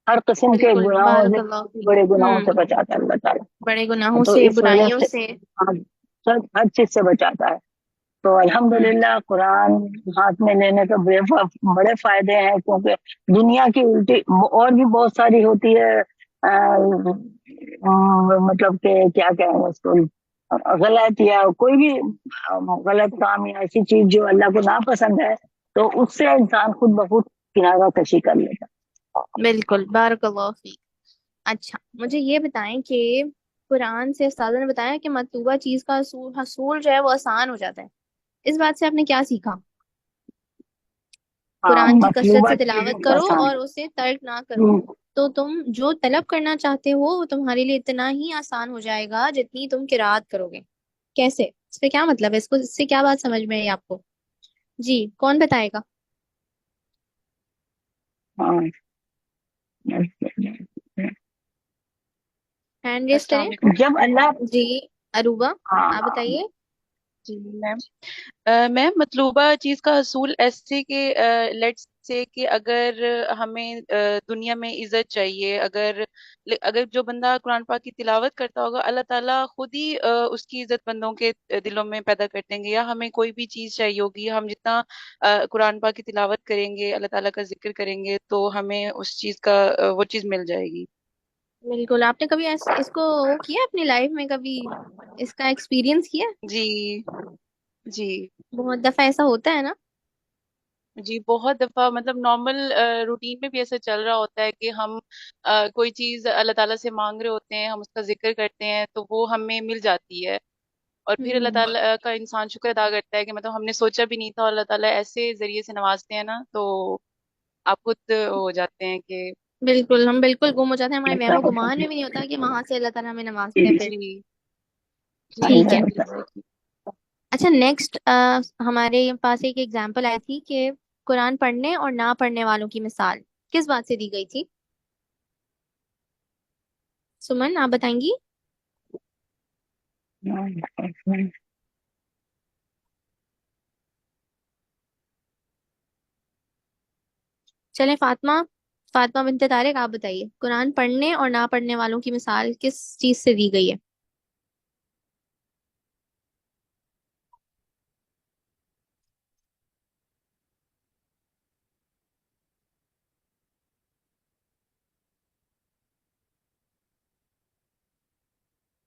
Speaker 11: ہر قسم کے
Speaker 13: بالکل
Speaker 11: گناہوں
Speaker 13: بارک
Speaker 11: سے،
Speaker 13: اللہ
Speaker 11: چھوٹے
Speaker 13: فیک.
Speaker 11: بڑے گناہوں سے بچاتا ہے اللہ تعالیٰ.
Speaker 13: بڑے گناہوں
Speaker 11: تو
Speaker 13: سے
Speaker 11: اس وجہ
Speaker 13: برائیوں
Speaker 11: سے
Speaker 13: سے.
Speaker 11: ہاں، سب ہر چیز سے بچاتا ہے. تو الحمدللہ قرآن ہاتھ میں لینے کا بڑے فائدے ہیں، کیونکہ دنیا کی الٹی اور بھی بہت ساری ہوتی ہے، مطلب کہ کیا کہیں اس کو، غلط یا کوئی بھی غلط کام یا ایسی چیز جو اللہ کو ناپسند ہے، تو اس سے انسان خود بخود کنارہ کشی کر لیتا.
Speaker 13: بالکل بارک اللہ فیک. اچھا مجھے یہ بتائیں کہ قرآن سے استاد نے بتایا کہ مطلوبہ چیز کا حصول جو ہے وہ آسان ہو جاتا ہے، اس بات سے آپ نے کیا سیکھا؟
Speaker 11: ہاں،
Speaker 13: قرآن کی کثرت
Speaker 11: مطلوبہ
Speaker 13: سے
Speaker 11: چیزیں
Speaker 13: تلاوت کرو
Speaker 11: آسان.
Speaker 13: اور اسے ترک نہ کرو تو تم جو طلب کرنا چاہتے ہو وہ تمہارے لیے اتنا ہی آسان ہو جائے گا جتنی تم قرات کرو گے. کیسے؟ اس پہ کیا مطلب ہے؟ اس سے کیا بات سمجھ میں آئی آپ کو؟ جی کون بتائے گا؟
Speaker 11: ہاں
Speaker 13: ہینڈ ریس
Speaker 10: السلام
Speaker 13: کریں.
Speaker 10: علیکم.
Speaker 11: جب اللہ
Speaker 13: جی اروبا آپ
Speaker 11: ہاں
Speaker 13: بتائیے.
Speaker 10: جی میم، میم مطلوبہ چیز کا حصول ایسے کہ لیٹ سے کہ اگر ہمیں دنیا میں عزت چاہیے، اگر جو بندہ قرآن پاک کی تلاوت کرتا ہوگا اللہ تعالیٰ خود ہی اس کی عزت بندوں کے دلوں میں پیدا کر دیں گے. یا ہمیں کوئی بھی چیز چاہیے ہوگی، ہم جتنا قرآن پاک کی تلاوت کریں گے، اللہ تعالیٰ کا ذکر کریں گے، تو ہمیں اس چیز کا وہ چیز مل جائے گی.
Speaker 13: بالکل. آپ نے کبھی اس کو وہ کیا اپنی لائف میں، کبھی اس کا ایکسپیرینس کیا؟
Speaker 10: جی جی
Speaker 13: بہت دفعہ ایسا ہوتا ہے نا.
Speaker 10: جی بہت دفعہ، مطلب نارمل روٹین میں بھی ایسا چل رہا ہوتا ہے کہ ہم کوئی چیز اللہ تعالیٰ سے مانگ رہے ہوتے ہیں، ہم اس کا ذکر کرتے ہیں تو وہ ہمیں مل جاتی ہے، اور پھر اللہ تعالیٰ کا انسان شکر ادا کرتا ہے کہ مطلب ہم نے سوچا بھی نہیں تھا، اور اللہ تعالیٰ ایسے ذریعے سے نوازتے ہیں نا، تو آپ خود ہو جاتے ہیں کہ
Speaker 13: بالکل ہم بالکل گم ہو جاتے ہیں، ہمارے
Speaker 11: ایسا
Speaker 13: وہم و
Speaker 11: ہوتا
Speaker 13: گمان
Speaker 11: ہے.
Speaker 13: میں بھی نہیں ہوتا کہ وہاں سے اللہ تعالیٰ ہمیں نوازتے ہیں. پھر
Speaker 10: جی
Speaker 13: ٹھیک
Speaker 11: ایسا
Speaker 13: ہے.
Speaker 11: ہوتا ہے.
Speaker 13: اچھا نیکسٹ ہمارے پاس ایک ایگزامپل آئی تھی کہ قرآن پڑھنے اور نہ پڑھنے والوں کی مثال کس بات سے دی گئی تھی؟ سمن آپ بتائیں گی؟ چلیں فاطمہ بنت طارق آپ بتائیے قرآن پڑھنے اور نہ پڑھنے والوں کی مثال کس چیز سے دی گئی ہے؟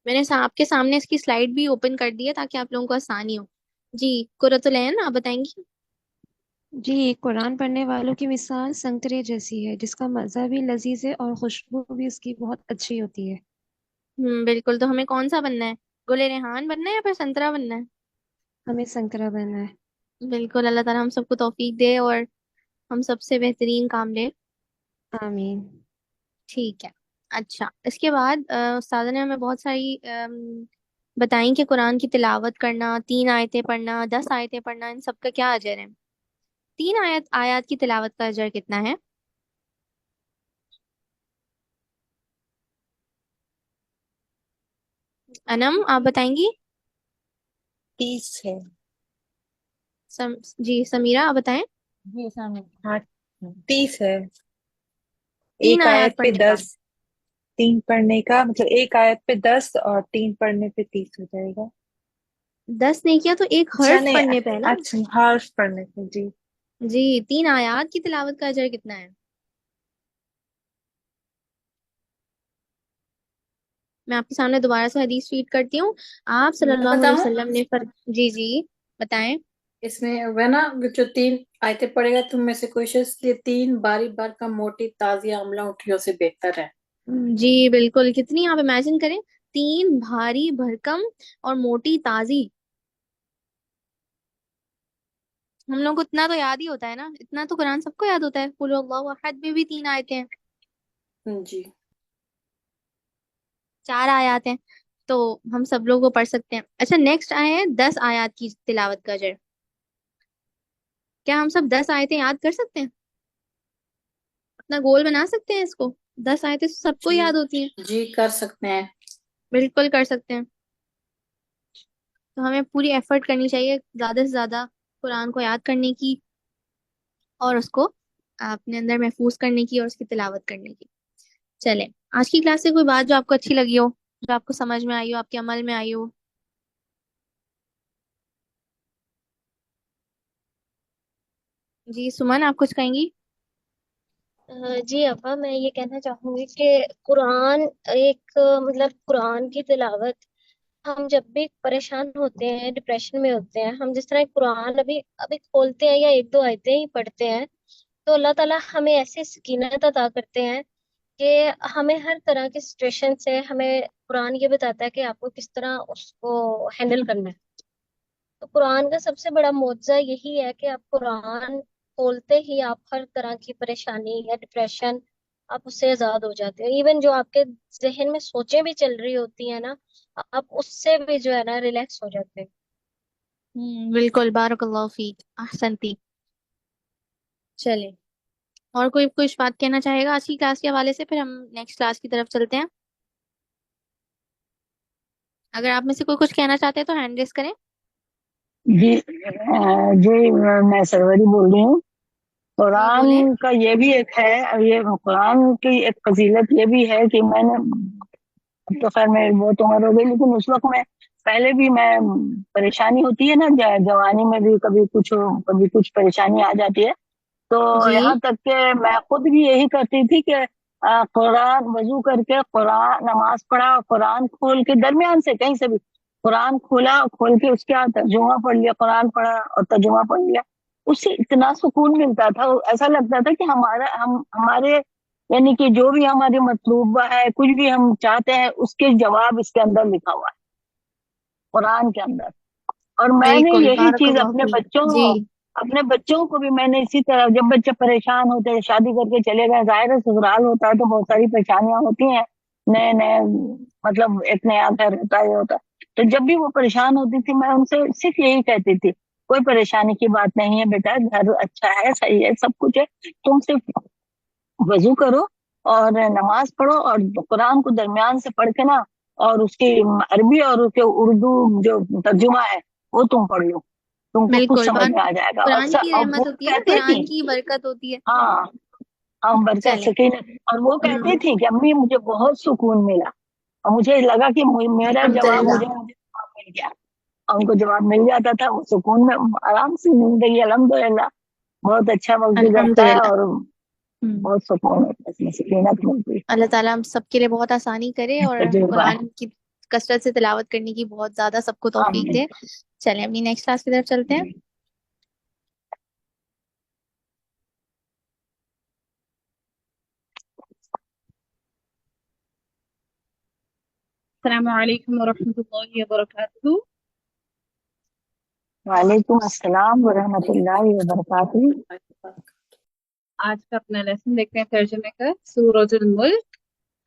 Speaker 13: میں نے آپ کے سامنے اس کی سلائڈ بھی اوپن کر دی ہے تاکہ آپ لوگوں کو آسانی ہو. جی قرۃ العین آپ بتائیں گی؟
Speaker 1: جی قرآن پڑھنے والوں کی مثال سنترے جیسی ہے، جس کا مزہ بھی لذیذ ہے اور خوشبو بھی اس کی بہت اچھی ہوتی ہے.
Speaker 13: بالکل. تو ہمیں کون سا بننا ہے؟ گل ریحان بننا ہے یا پھر سنترا بننا ہے؟
Speaker 1: ہمیں سنترا بننا ہے.
Speaker 13: بالکل. اللہ تعالیٰ ہم سب کو توفیق دے اور ہم سب سے بہترین کام لے.
Speaker 1: آمین.
Speaker 13: ٹھیک ہے. اچھا اس کے بعد استاد نے ہمیں بہت ساری بتائیں کہ قرآن کی تلاوت کرنا، 3 آیتیں پڑھنا، 10 آیتیں پڑھنا، ان سب کا کیا اجر ہے؟ 3 آیات کی تلاوت کا اجر کتنا ہے؟ انم آپ بتائیں گی؟
Speaker 7: 30 ہے.
Speaker 13: جی سمیرہ آپ بتائیں.
Speaker 7: جی ہاں 30 ہے.
Speaker 13: 3
Speaker 7: ایک
Speaker 13: آیات
Speaker 7: آیت پہ
Speaker 13: پڑھنے کا.
Speaker 7: 10، 3 پڑھنے کا مطلب ایک آیت پہ 10 اور 3 پڑھنے پہ 30 ہو جائے گا.
Speaker 13: 10 نہیں کیا تو ایک
Speaker 7: اچھا
Speaker 13: حرف
Speaker 7: نہیں،
Speaker 13: پڑھنے پہ ہے نا.
Speaker 7: اچھا حرف پڑھنے پہ. جی
Speaker 13: جی 3 آیات کی تلاوت کا اجر کتنا ہے؟ میں آپ کے سامنے دوبارہ سے حدیث ریڈ کرتی ہوں. آپ صلی
Speaker 4: میں
Speaker 13: اللہ علیہ
Speaker 4: بتاؤں
Speaker 13: وسلم نے جی جی بتائیں.
Speaker 4: اس میں وہ نا جو 3 آیتیں پڑھے گا تم میں سے کوئی شخص یہ 3 باری بار کا موٹی تازی عملہ اٹھیوں سے بہتر ہے.
Speaker 13: جی بالکل. کتنی آپ امیجن کریں، 3 بھاری بھرکم اور موٹی تازی. ہم لوگ کو اتنا تو یاد ہی ہوتا ہے نا، اتنا تو قرآن سب کو یاد ہوتا ہے. قل اللہ احد میں بھی 3 آیتیں ہیں،
Speaker 4: جی
Speaker 13: 4 آیات ہیں، تو ہم سب لوگ وہ پڑھ سکتے ہیں. اچھا نیکسٹ آئے ہیں 10 آیات کی تلاوت کا اجر. کیا ہم سب 10 آیتیں یاد کر سکتے ہیں؟ اپنا گول بنا سکتے ہیں اس کو؟ 10 آیتیں سب کو
Speaker 4: جی
Speaker 13: یاد ہوتی ہیں.
Speaker 4: جی کر سکتے ہیں.
Speaker 13: بالکل کر سکتے ہیں. تو ہمیں پوری ایفرٹ کرنی چاہیے زیادہ سے زیادہ قرآن کو یاد کرنے کی، اور اس کو اپنے اندر محفوظ کرنے کی، اور اس کی تلاوت کرنے کی. چلیں آج کی کلاس سے کوئی بات جو آپ کو اچھی لگی ہو، جو آپ کو سمجھ میں آئی ہو، آپ کے عمل میں آئی ہو. جی سمن آپ کچھ کہیں گی؟
Speaker 5: جی ابا میں یہ کہنا چاہوں گی کہ قرآن ایک مطلب قرآن کی تلاوت، ہم جب بھی پریشان ہوتے ہیں، ڈپریشن میں ہوتے ہیں، ہم جس طرح قرآن ابھی کھولتے ہیں یا 1-2 آیتیں ہی پڑھتے ہیں، تو اللہ تعالیٰ ہمیں ایسی سکینت عطا کرتے ہیں کہ ہمیں ہر طرح کی سچویشن سے ہمیں قرآن یہ بتاتا ہے کہ آپ کو کس طرح اس کو ہینڈل کرنا ہے. تو قرآن کا سب سے بڑا معجزہ یہی ہے کہ آپ قرآن کھولتے ہی آپ ہر طرح کی پریشانی یا ڈپریشن آپ اس سے آزاد ہو جاتے ہیں. ایون جو آپ کے ذہن میں سوچیں بھی چل رہی ہوتی ہیں نا، آپ اس سے بھی جو ہے نا ریلیکس ہو جاتے ہیں.
Speaker 13: بالکل. بارک اللہ فیک، احسنتی. چلیں اور کوئی کچھ بات کہنا چاہے گا آج کی کلاس کے حوالے سے، پھر ہم نیکسٹ کلاس کی طرف چلتے ہیں. اگر آپ میں سے کوئی کچھ کہنا چاہتے ہیں تو ہینڈ ریز کریں.
Speaker 11: جی جی میں سروری بول رہی ہوں.
Speaker 13: جی بولیں.
Speaker 11: قرآن کا یہ بھی ایک ہے، یہ قرآن کی ایک فضیلت یہ بھی ہے کہ میں نے، اب تو خیر میں بہت عمر ہو گئی، لیکن اس وقت میں پہلے بھی میں پریشانی ہوتی ہے نا، جوانی میں بھی کبھی کچھ پریشانی آ جاتی ہے. تو
Speaker 13: جی
Speaker 11: یہاں تک کہ میں خود بھی یہی کرتی تھی کہ قرآن وضو کر کے قرآن نماز پڑھا، قرآن کھول کے درمیان سے کہیں سے بھی قرآن کھول کے اس کے ترجمہ پڑھ لیا، قرآن پڑھا اور ترجمہ پڑھ لیا. اس سے اتنا سکون ملتا تھا، ایسا لگتا تھا کہ ہمارے یعنی کہ جو بھی ہمارے مطلوبہ ہے، کچھ بھی ہم چاہتے ہیں، اس کے جواب اس کے اندر لکھا ہوا ہے قرآن کے اندر. اور میں نے
Speaker 13: بالکل.
Speaker 11: یہی
Speaker 13: بارک
Speaker 11: چیز
Speaker 13: اللہ فیک. جی
Speaker 11: اپنے بچوں کو بھی میں نے اسی طرح، جب بچے پریشان ہوتے ہیں، شادی کر کے چلے گئے، ظاہر ہے سسرال ہوتا ہے تو بہت ساری پریشانیاں ہوتی ہیں، نئے مطلب ایک نیا گھر ہوتا ہے ہوتا ہے. تو جب بھی وہ پریشان ہوتی تھی میں ان سے صرف یہی کہتی تھی، کوئی پریشانی کی بات نہیں ہے بیٹا، گھر اچھا ہے، صحیح ہے، سب کچھ ہے، تم صرف وضو کرو اور نماز پڑھو اور قرآن کو درمیان سے پڑھ کے نا، اور اس کی عربی اور اس کے اردو جو ترجمہ ہے وہ تم پڑھ لو، تم کو کچھ
Speaker 13: بالکل.
Speaker 11: سمجھ میں آ جائے گا.
Speaker 13: قرآن کی
Speaker 11: اور وہ
Speaker 13: رحمت ہوتی ہے نا،
Speaker 11: کہتی تھی،
Speaker 13: قرآن کی برکت ہوتی ہے.
Speaker 11: ہاں ہم برکت
Speaker 13: چلیں.
Speaker 11: سکینت، اور وہ کہتی تھی کہ امی مجھے بہت سکون ملا، اور مجھے لگا کہ میرا جواب
Speaker 4: الحمدللہ.
Speaker 11: مجھے جواب مل گیا، اور ان کو جواب مل جاتا تھا، وہ سکون میں آرام سے زندگی الحمدللہ بہت اچھا وقت گزرتا ہے،
Speaker 13: الحمدللہ.
Speaker 11: اور بہت سکون ہوتا ہے، اس میں سکینت ملتی
Speaker 13: اللہ تعالیٰ ہم سب کے لیے بہت آسانی کرے
Speaker 11: ہے،
Speaker 13: اور
Speaker 11: تجربہ ہے.
Speaker 13: قرآن کی کثرت سے تلاوت کرنے کی بہت زیادہ سب کو توفیق
Speaker 11: آمین.
Speaker 13: دے. چلیں اپنی نیکسٹ کلاس کی طرف چلتے ہیں.
Speaker 3: السلام علیکم ورحمۃ اللہ وبرکاتہ.
Speaker 11: وعلیکم السلام ورحمۃ اللہ وبرکاتہ.
Speaker 3: آج کا اپنا لیسن دیکھتے ہیں ترجمے کا، سورۃ الملک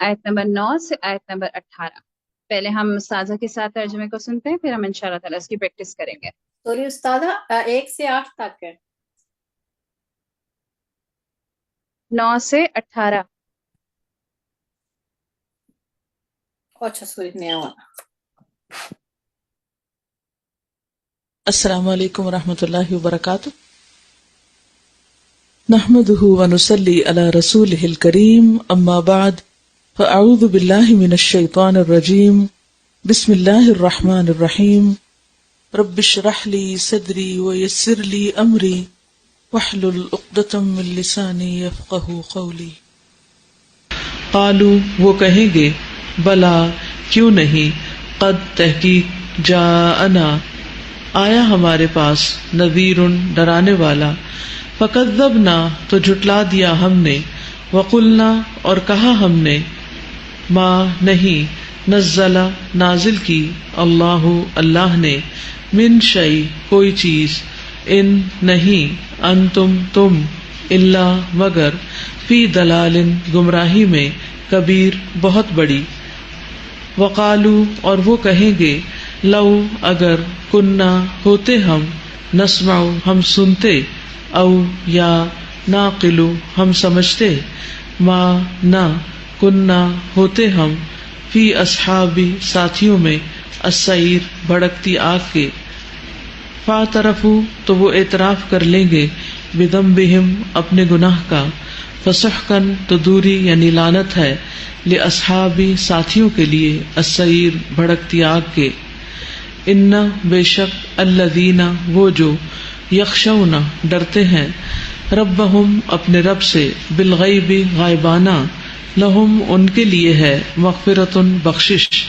Speaker 3: آیت نمبر 9 سے آیت نمبر 18. پہلے ہم استاذہ کے ساتھ ترجمے کو سنتے ہیں، پھر ہم انشاءاللہ تعالیٰ اس کی پریکٹس کریں گے.
Speaker 4: سوری استاذہ 1 سے 8 تک ہے.
Speaker 3: 9 سے 18.
Speaker 4: اچھا سوری نیا ہوا.
Speaker 12: السلام علیکم ورحمۃ اللہ وبرکاتہ. نحمده ونصلي على رسوله الكريم، اما بعد فاعوذ باللہ من الشیطان الرجیم، بسم اللہ الرحمن الرحیم. رب اشرح لي صدری ويسر لي امری واحلل عقدۃ من لسانی یفقهوا قولی. قالوا وہ کہیں گے، بلا کیوں نہیں قد تحقیق جاءنا آیا ہمارے پاس نذیر ڈرانے والا فکذبنا تو جھٹلا دیا ہم نے وقلنا اور کہا ہم نے ما نہیں نزل نازل کی اللہ اللہ نے من شیء کوئی چیز ان نہیں انتم تم الا مگر فی دلال گمراہی میں کبیر بہت بڑی وقالو اور وہ کہیں گے لو اگر کننا ہوتے ہم نسمع ہم سنتے او یا ناقلو ہم سمجھتے ما نہ کننا ہوتے ہم فی اصحابی ساتھیوں میں السعیر بھڑکتی آگ کے فاعترفوا تو وہ اعتراف کر لیں گے بذنبہم اپنے گناہ کا فسحقاً تو دوری یعنی لعنت ہے لاصحابی ساتھیوں کے لیے السعیر بھڑکتی آگ کے ان بے شک الذین وہ جو یخشون ڈرتے ہیں ربہم اپنے رب سے بالغیب غائبانہ لہم ان کے لیے ہے مغفرۃ بخشش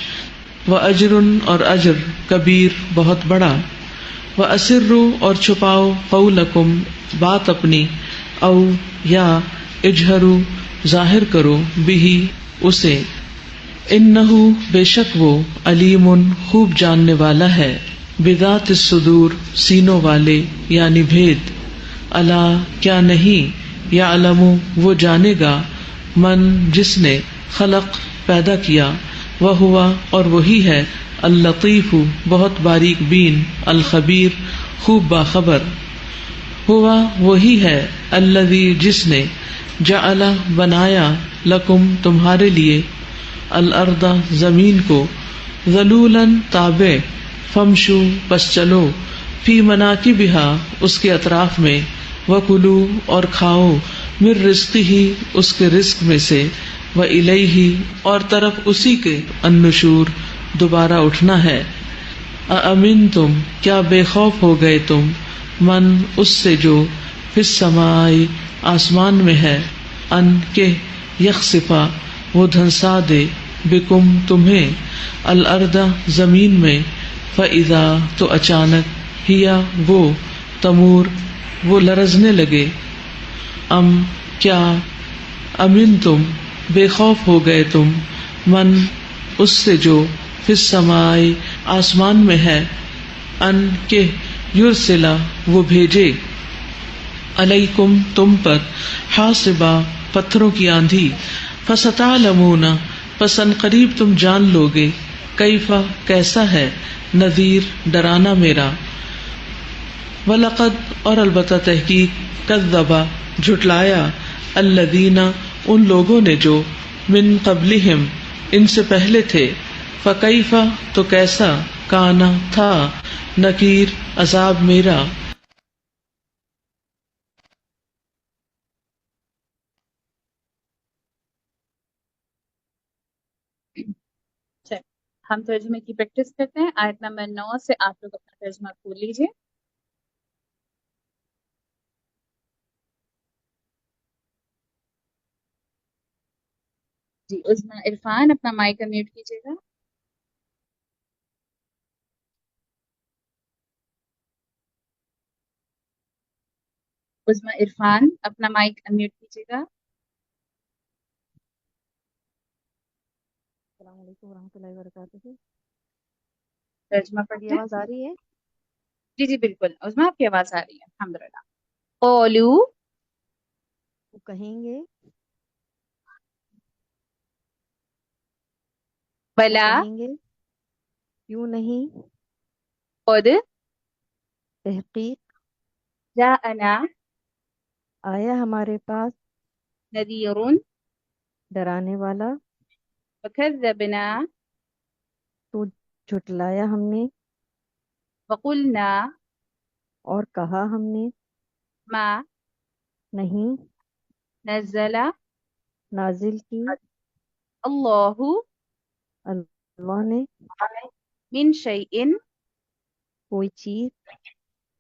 Speaker 12: واجر اور اجر کبیر بہت بڑا واسروا اور چھپاؤ قولکم بات اپنی او یا اجہروا ظاہر کرو بہی اسے انہ بے شک وہ علیم خوب جاننے والا ہے بذات الصدور سینوں والے یعنی بھید الا کیا نہیں یعلم وہ جانے گا من جس نے خلق پیدا کیا وہ ہوا اور وہی ہے اللطیف بہت باریک بین الخبیر خوب باخبر ہوا وہی ہے الذی جس نے جعل بنایا لکم تمہارے لیے الارض زمین کو ذلولا تابع فمشو پس چلو فی مناکبہا اس کے اطراف میں وکلو اور کھاؤ من رزقہ اس کے رزق میں سے والیہ اور طرف اسی کے النشور دوبارہ اٹھنا ہے اامنتم کیا بے خوف ہو گئے تم من اس سے جو فی السماء آسمان میں ہے ان کے یخسفا وہ دھنسا دے بکم تمہیں الارض زمین میں فاذا تو اچانک ہیا وہ تمور وہ لرزنے لگے ام کیا امن تم بے خوف ہو گئے تم من اس سے جو فی السماء آسمان میں ہے ان کے یرسلا وہ بھیجے علیکم تم پر حاصبا پتھروں کی آندھی فستعلمون پس ان قریب تم جان لوگے کیفا کیسا ہے نذیر ڈرانا میرا وَلَقَدْ اور البتہ تحقیق کذبا جھٹلایا الذین ان لوگوں نے جو من قبلہم ان سے پہلے تھے فکیف تو کیسا کانا تھا نکیر عذاب میرا
Speaker 3: ہم ترجمے کی پریکٹس کرتے ہیں. آیت نمبر 9 سے آپ لوگ اپنا ترجمہ کھول لیجیے. جی عظمیٰ عرفان اپنا مائک میوٹ کیجیے گا. عظمیٰ عرفان اپنا مائک میوٹ کیجیے گا.
Speaker 14: السلام علیکم ورحمۃ اللہ وبرکاتہ.
Speaker 3: ترجمہ
Speaker 14: میری
Speaker 3: پڑھتے ہیں.
Speaker 14: آواز آ رہی ہے؟
Speaker 3: جی جی بالکل عظمیٰ آپ کی آواز آ رہی ہے الحمدللہ. قولو
Speaker 14: وہ کہیں گے
Speaker 3: بلا
Speaker 14: کہیں گے کیوں نہیں
Speaker 3: قد
Speaker 14: تحقیق
Speaker 3: جاءنا
Speaker 14: آیا ہمارے پاس
Speaker 3: نذیر
Speaker 14: ڈرانے والا
Speaker 3: فکذبنا
Speaker 14: تو جھٹلایا ہم نے
Speaker 3: وقلنا
Speaker 14: اور کہا ہم نے
Speaker 3: ما
Speaker 14: نہیں
Speaker 3: نزل
Speaker 14: نازل کی
Speaker 3: اللہ
Speaker 14: اللہ نے
Speaker 3: من شیء
Speaker 14: کوئی چیز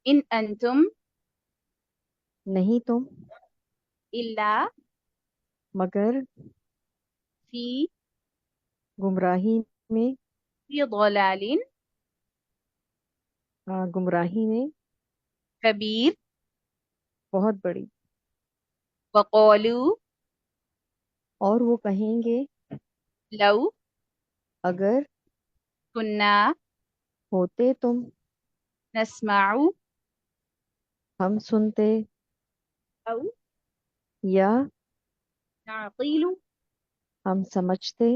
Speaker 3: ان انتم
Speaker 14: نہیں تم
Speaker 3: الا
Speaker 14: مگر
Speaker 3: فی
Speaker 14: گمراہی میں
Speaker 3: فی ضلال
Speaker 14: گمراہی میں
Speaker 3: کبیر
Speaker 14: بہت بڑی،
Speaker 3: وقالوا
Speaker 14: اور وہ کہیں گے
Speaker 3: لو
Speaker 14: اگر
Speaker 3: کنا
Speaker 14: ہوتے تم
Speaker 3: نسمع
Speaker 14: ہم سنتے
Speaker 3: او
Speaker 14: یا
Speaker 3: نعقل
Speaker 14: ہم سمجھتے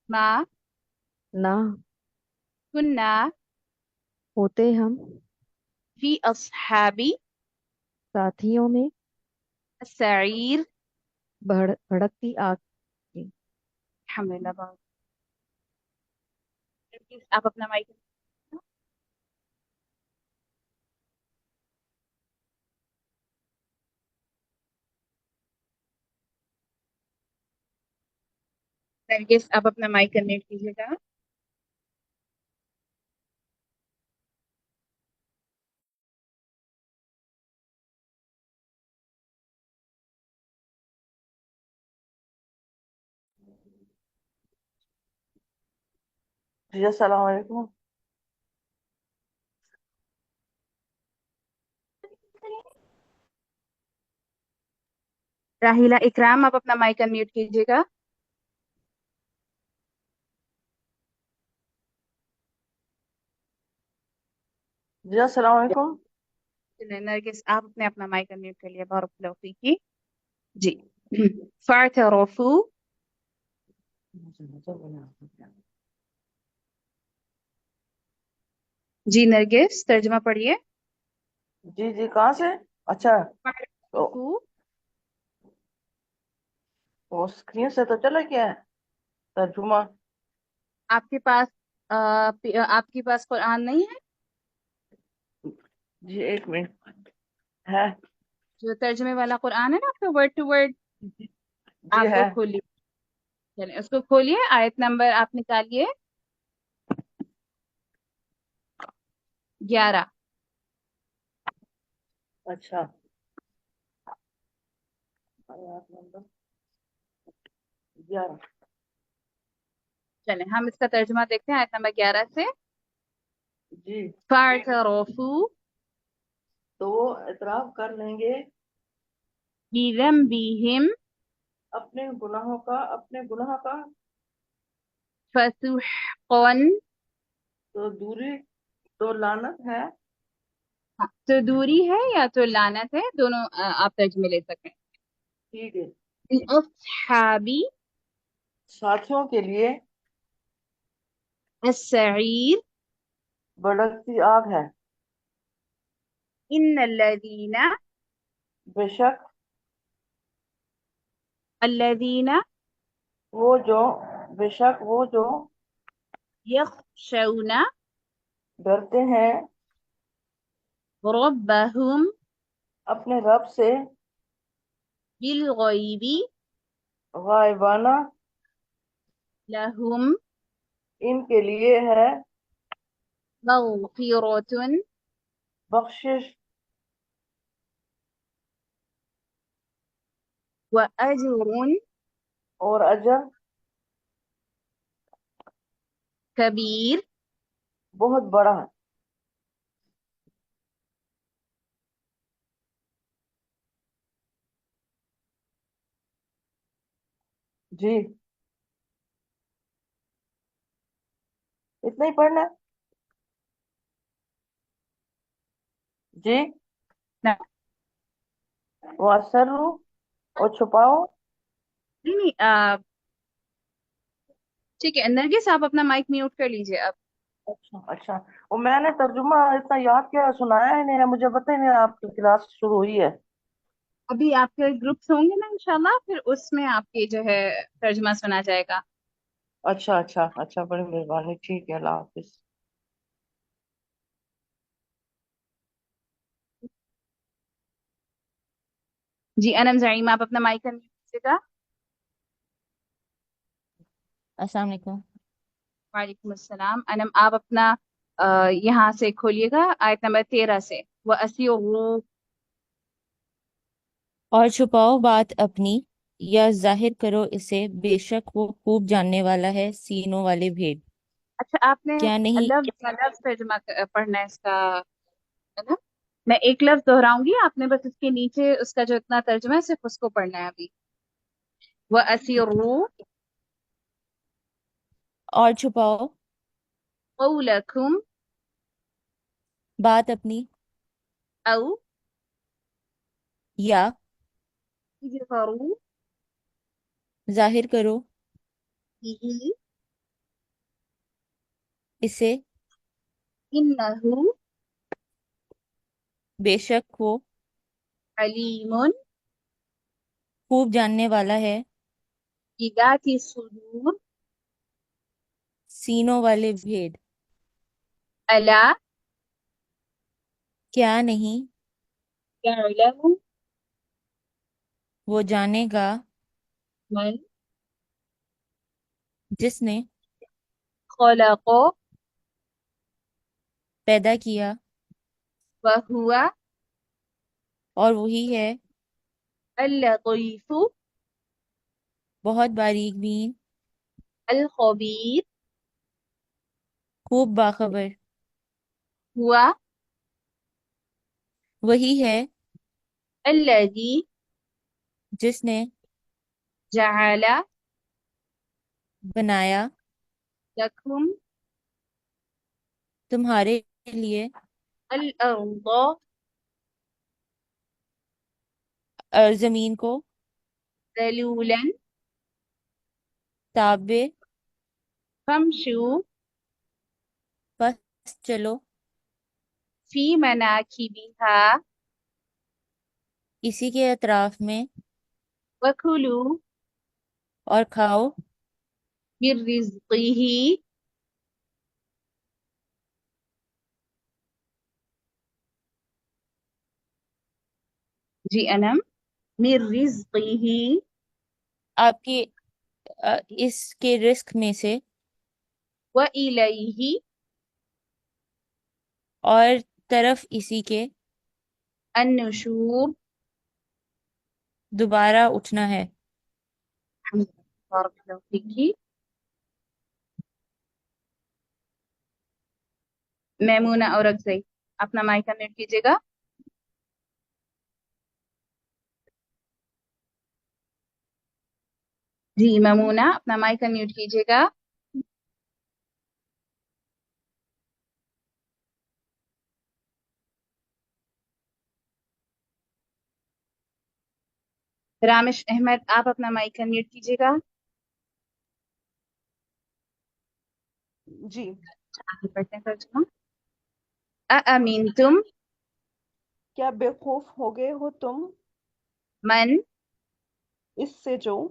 Speaker 3: ما
Speaker 14: نہ
Speaker 3: کنا
Speaker 14: ہوتے ہم
Speaker 3: فی اصحاب
Speaker 14: ساتھیوں میں
Speaker 3: السعیر.
Speaker 14: بھڑکتی آگ کی۔
Speaker 3: الحمدللہ بہت. آپ اپنا مائک نرگس آپ اپنا مائک کنیکٹ کیجیے گا.
Speaker 15: جی السلام علیکم.
Speaker 3: راہیلہ اکرام آپ اپنا مائک انمیوٹ کیجیے گا.
Speaker 15: جی السلام علیکم.
Speaker 3: نرگس آپ نے اپنا مائک انمیوٹ کر لیا. بارک اللہ فیکی. جی فاعترفوا جی نرگس ترجمہ پڑھیے.
Speaker 15: جی جی کہاں سے؟ اچھا
Speaker 3: فاعترفوا
Speaker 15: وہ اسکرین سے تو چلا گیا ہے ترجمہ.
Speaker 3: آپ کے پاس آپ کے پاس قرآن نہیں ہے
Speaker 15: جی ایک منٹ ہے.
Speaker 3: جو ترجمے والا قرآن ہے نا آپ کا ورڈ ٹو ورڈ
Speaker 15: جی
Speaker 3: آپ
Speaker 15: ہے.
Speaker 3: وہ کھولیے. چلیں اس کو کھولیے. آیت نمبر آپ نکالیے 11.
Speaker 15: اچھا آیات نمبر 11.
Speaker 3: چلیں ہم اس کا ترجمہ دیکھتے ہیں آیت نمبر 11 سے.
Speaker 15: جی
Speaker 3: فاعترفوا
Speaker 15: تو وہ اعتراف کر لیں گے
Speaker 3: بذنبہم
Speaker 15: اپنے گناہ کا
Speaker 3: فسحقا
Speaker 15: تو دوری تو لعنت ہے.
Speaker 3: تو دوری ہے یا تو لعنت ہے دونوں آپ ترجمے لے سکیں.
Speaker 15: ٹھیک ہے.
Speaker 3: اصحابی
Speaker 15: ساتھیوں کے لیے
Speaker 3: السعیر
Speaker 15: بھڑکتی آگ ہے.
Speaker 3: ان الذین
Speaker 15: بے شک
Speaker 3: الذین
Speaker 15: بے شک وہ جو
Speaker 3: یخشون
Speaker 15: ڈرتے ہیں
Speaker 3: ربہم
Speaker 15: اپنے رب سے
Speaker 3: بالغیب
Speaker 15: غائبانہ
Speaker 3: لہم
Speaker 15: ان کے لیے ہے
Speaker 3: مغفرۃ
Speaker 15: بخشش
Speaker 3: واجر
Speaker 15: اور اجر
Speaker 3: کبیر.
Speaker 15: بہت بڑا ہے. جی اتنا ہی پڑھنا ہے. جی وَأَسَرُّوا اور چھپاؤ.
Speaker 3: نہیں ٹھیک ہے. نرگس آپ اپنا مائک میوٹ کر لیجیے اب.
Speaker 15: اچھا اچھا وہ میں نے ترجمہ اتنا یاد کیا سنایا ہی نہیں ہے مجھے پتہ ہی نہیں آپ کی کلاس شروع ہوئی ہے.
Speaker 3: ابھی آپ کے گروپس ہوں گے نا انشاءاللہ پھر اس میں آپ کی جو ہے ترجمہ سنا جائے گا.
Speaker 15: اچھا اچھا اچھا بڑی مہربانی. ٹھیک ہے اللہ حافظ.
Speaker 3: جی انم زعیم آپ اپنا مائک انمیوٹ کیجیے گا.
Speaker 16: السلام علیکم.
Speaker 3: وعلیکم السلام. انم آپ اپنا یہاں سے کھولیے گا آیت نمبر 13 سے. وَأَسِرُّوا
Speaker 16: اور چھپاؤ بات اپنی یا ظاہر کرو اسے، بے شک وہ خوب جاننے والا ہے سینوں والے بھید۔
Speaker 3: اچھا آپ نے
Speaker 16: کیا نہیں
Speaker 3: لفظ ترجمہ پڑھنا ہے اس کا، ہے نا؟ میں ایک لفظ دہراؤں گی، آپ نے بس اس کے نیچے اس کا جو اتنا ترجمہ ہے صرف اس کو پڑھنا ہے ابھی۔ وَأَسِرُّوا
Speaker 16: اور چھپاؤ
Speaker 3: قَوْلَكُمْ
Speaker 16: بات اپنی،
Speaker 3: أَوْ
Speaker 16: یا
Speaker 3: اجْهَرُوا
Speaker 16: ظاہر کرو
Speaker 3: بِهِ
Speaker 16: اسے،
Speaker 3: إِنَّهُ
Speaker 16: بے شک وہ
Speaker 3: عَلِيمٌ
Speaker 16: خوب جاننے والا ہے
Speaker 3: بِذَاتِ الصُّدُورِ
Speaker 16: سینوں والے بھید۔
Speaker 3: أَلَا
Speaker 16: کیا نہیں
Speaker 3: يَعْلَمُ
Speaker 16: وہ جانے گا
Speaker 3: مَنْ
Speaker 16: جس نے
Speaker 3: خَلَقَ
Speaker 16: پیدا کیا،
Speaker 3: وَهُوَ
Speaker 16: اور وہی ہے
Speaker 3: اللطيف
Speaker 16: بہت باریک بین،
Speaker 3: الخبير
Speaker 16: خوب باخبر۔
Speaker 3: هو
Speaker 16: وہی ہے
Speaker 3: الذي
Speaker 16: جس نے
Speaker 3: جعل
Speaker 16: بنایا
Speaker 3: لكم
Speaker 16: تمہارے لیے
Speaker 3: الأرض
Speaker 16: زمین کو
Speaker 3: ذلولا
Speaker 16: تابع،
Speaker 3: فامشوا
Speaker 16: بس چلو
Speaker 3: في مناكبها
Speaker 16: اسی کے اطراف میں،
Speaker 3: وكلوا
Speaker 16: اور کھاؤ
Speaker 3: من رزقه جی انم من رزقه
Speaker 16: آپ کی اس کے رزق میں سے،
Speaker 3: وإليه
Speaker 16: اور طرف اسی کے
Speaker 3: النشور
Speaker 16: دوبارہ اٹھنا ہے۔
Speaker 3: بارک اللہ فیکی۔ میمونہ اور اکزئی اپنا مائک میوٹ کیجیے گا۔ جی میمونہ اپنا مائک میوٹ کیجیے گا۔ رامش احمد آپ اپنا مائک میوٹ کیجیے گا۔
Speaker 17: جی
Speaker 3: آگے پڑھتے ہیں ترجمہ۔ اَأَمِنْتُمْ
Speaker 17: کیا بے خوف ہو گئے ہو تم
Speaker 3: من
Speaker 17: اس سے جو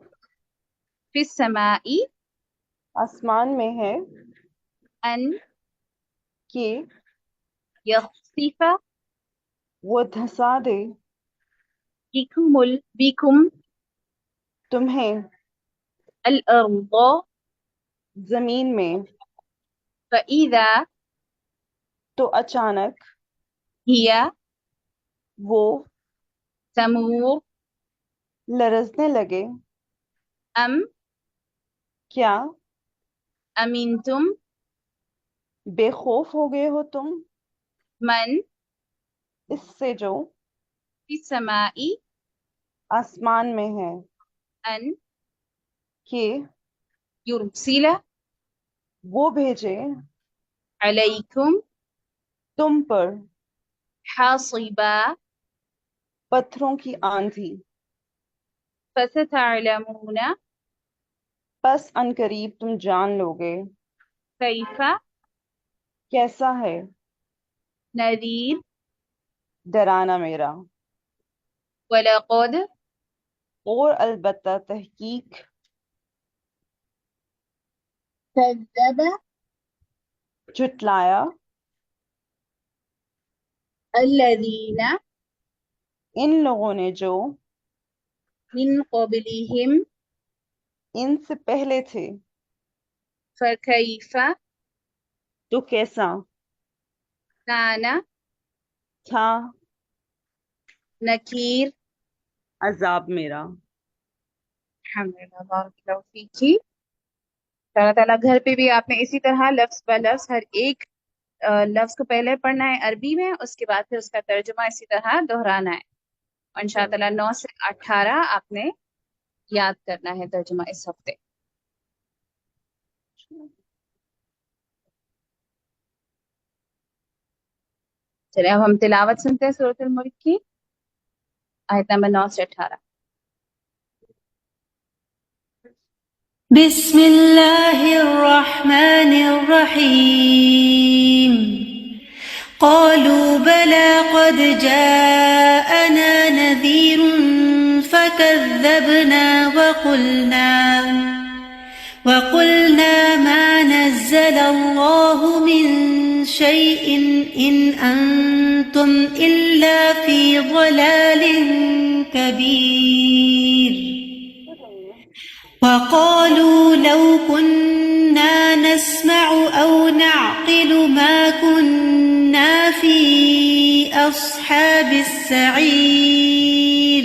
Speaker 3: فی السماء
Speaker 17: آسمان میں ہے،
Speaker 3: ان
Speaker 17: کہ
Speaker 3: یخسف
Speaker 17: وہ دھسا دے
Speaker 3: بکم
Speaker 17: تمہیں
Speaker 3: الارض
Speaker 17: زمین میں،
Speaker 3: فَإِذَا
Speaker 17: تو اچانک
Speaker 3: ہی
Speaker 17: وہ
Speaker 3: تمور
Speaker 17: لرزنے لگے۔
Speaker 3: ام
Speaker 17: کیا
Speaker 3: امنتم
Speaker 17: بے خوف ہو گئے ہو تم
Speaker 3: من
Speaker 17: اس سے جو
Speaker 3: فی السماء
Speaker 17: آسمان میں ہے،
Speaker 3: ان
Speaker 17: کہ
Speaker 3: یرسل
Speaker 17: وہ بھیجے
Speaker 3: علیکم
Speaker 17: تم پر
Speaker 3: حاصبا
Speaker 17: پتھروں کی آندھی۔
Speaker 3: فستعلمون
Speaker 17: پس عنقریب تم جان لوگے
Speaker 3: کیف
Speaker 17: کیسا ہے
Speaker 3: نذیر
Speaker 17: ڈرانا میرا۔
Speaker 3: ولقد
Speaker 17: اور البتہ تحقیق
Speaker 3: کذب
Speaker 17: جھٹلایا
Speaker 3: الذین
Speaker 17: ان لوگوں نے جو
Speaker 3: من قبلہم
Speaker 17: ان سے پہلے تھے،
Speaker 3: فکیف
Speaker 17: تو کیسا
Speaker 3: کان
Speaker 17: تھا
Speaker 3: نکیر
Speaker 17: عذاب میرا۔
Speaker 3: الحمدللہ، بارک اللہ فیک جی۔ اللہ تعالیٰ گھر پہ بھی آپ نے اسی طرح لفظ بہ لفظ ہر ایک لفظ کو پہلے پڑھنا ہے عربی میں، اس کے بعد پھر اس کا ترجمہ اسی طرح دہرانا ہے، اور ان شاء اللہ 9 سے 18 آپ نے یاد کرنا ہے ترجمہ اس ہفتے۔ چلے اب ہم تلاوت سنتے ہیں سورۃ الملک کی آیت نمبر 9 سے 18۔
Speaker 18: بسم اللہ الرحمن الرحیم قالوا بلى قد جاءنا نذير فكذبنا وقلنا ما نزل الله من شيء إن أنتم إلا في ضلال كبير وقالوا لو كنا نسمع أو نعقل ما كنا في أصحاب السعير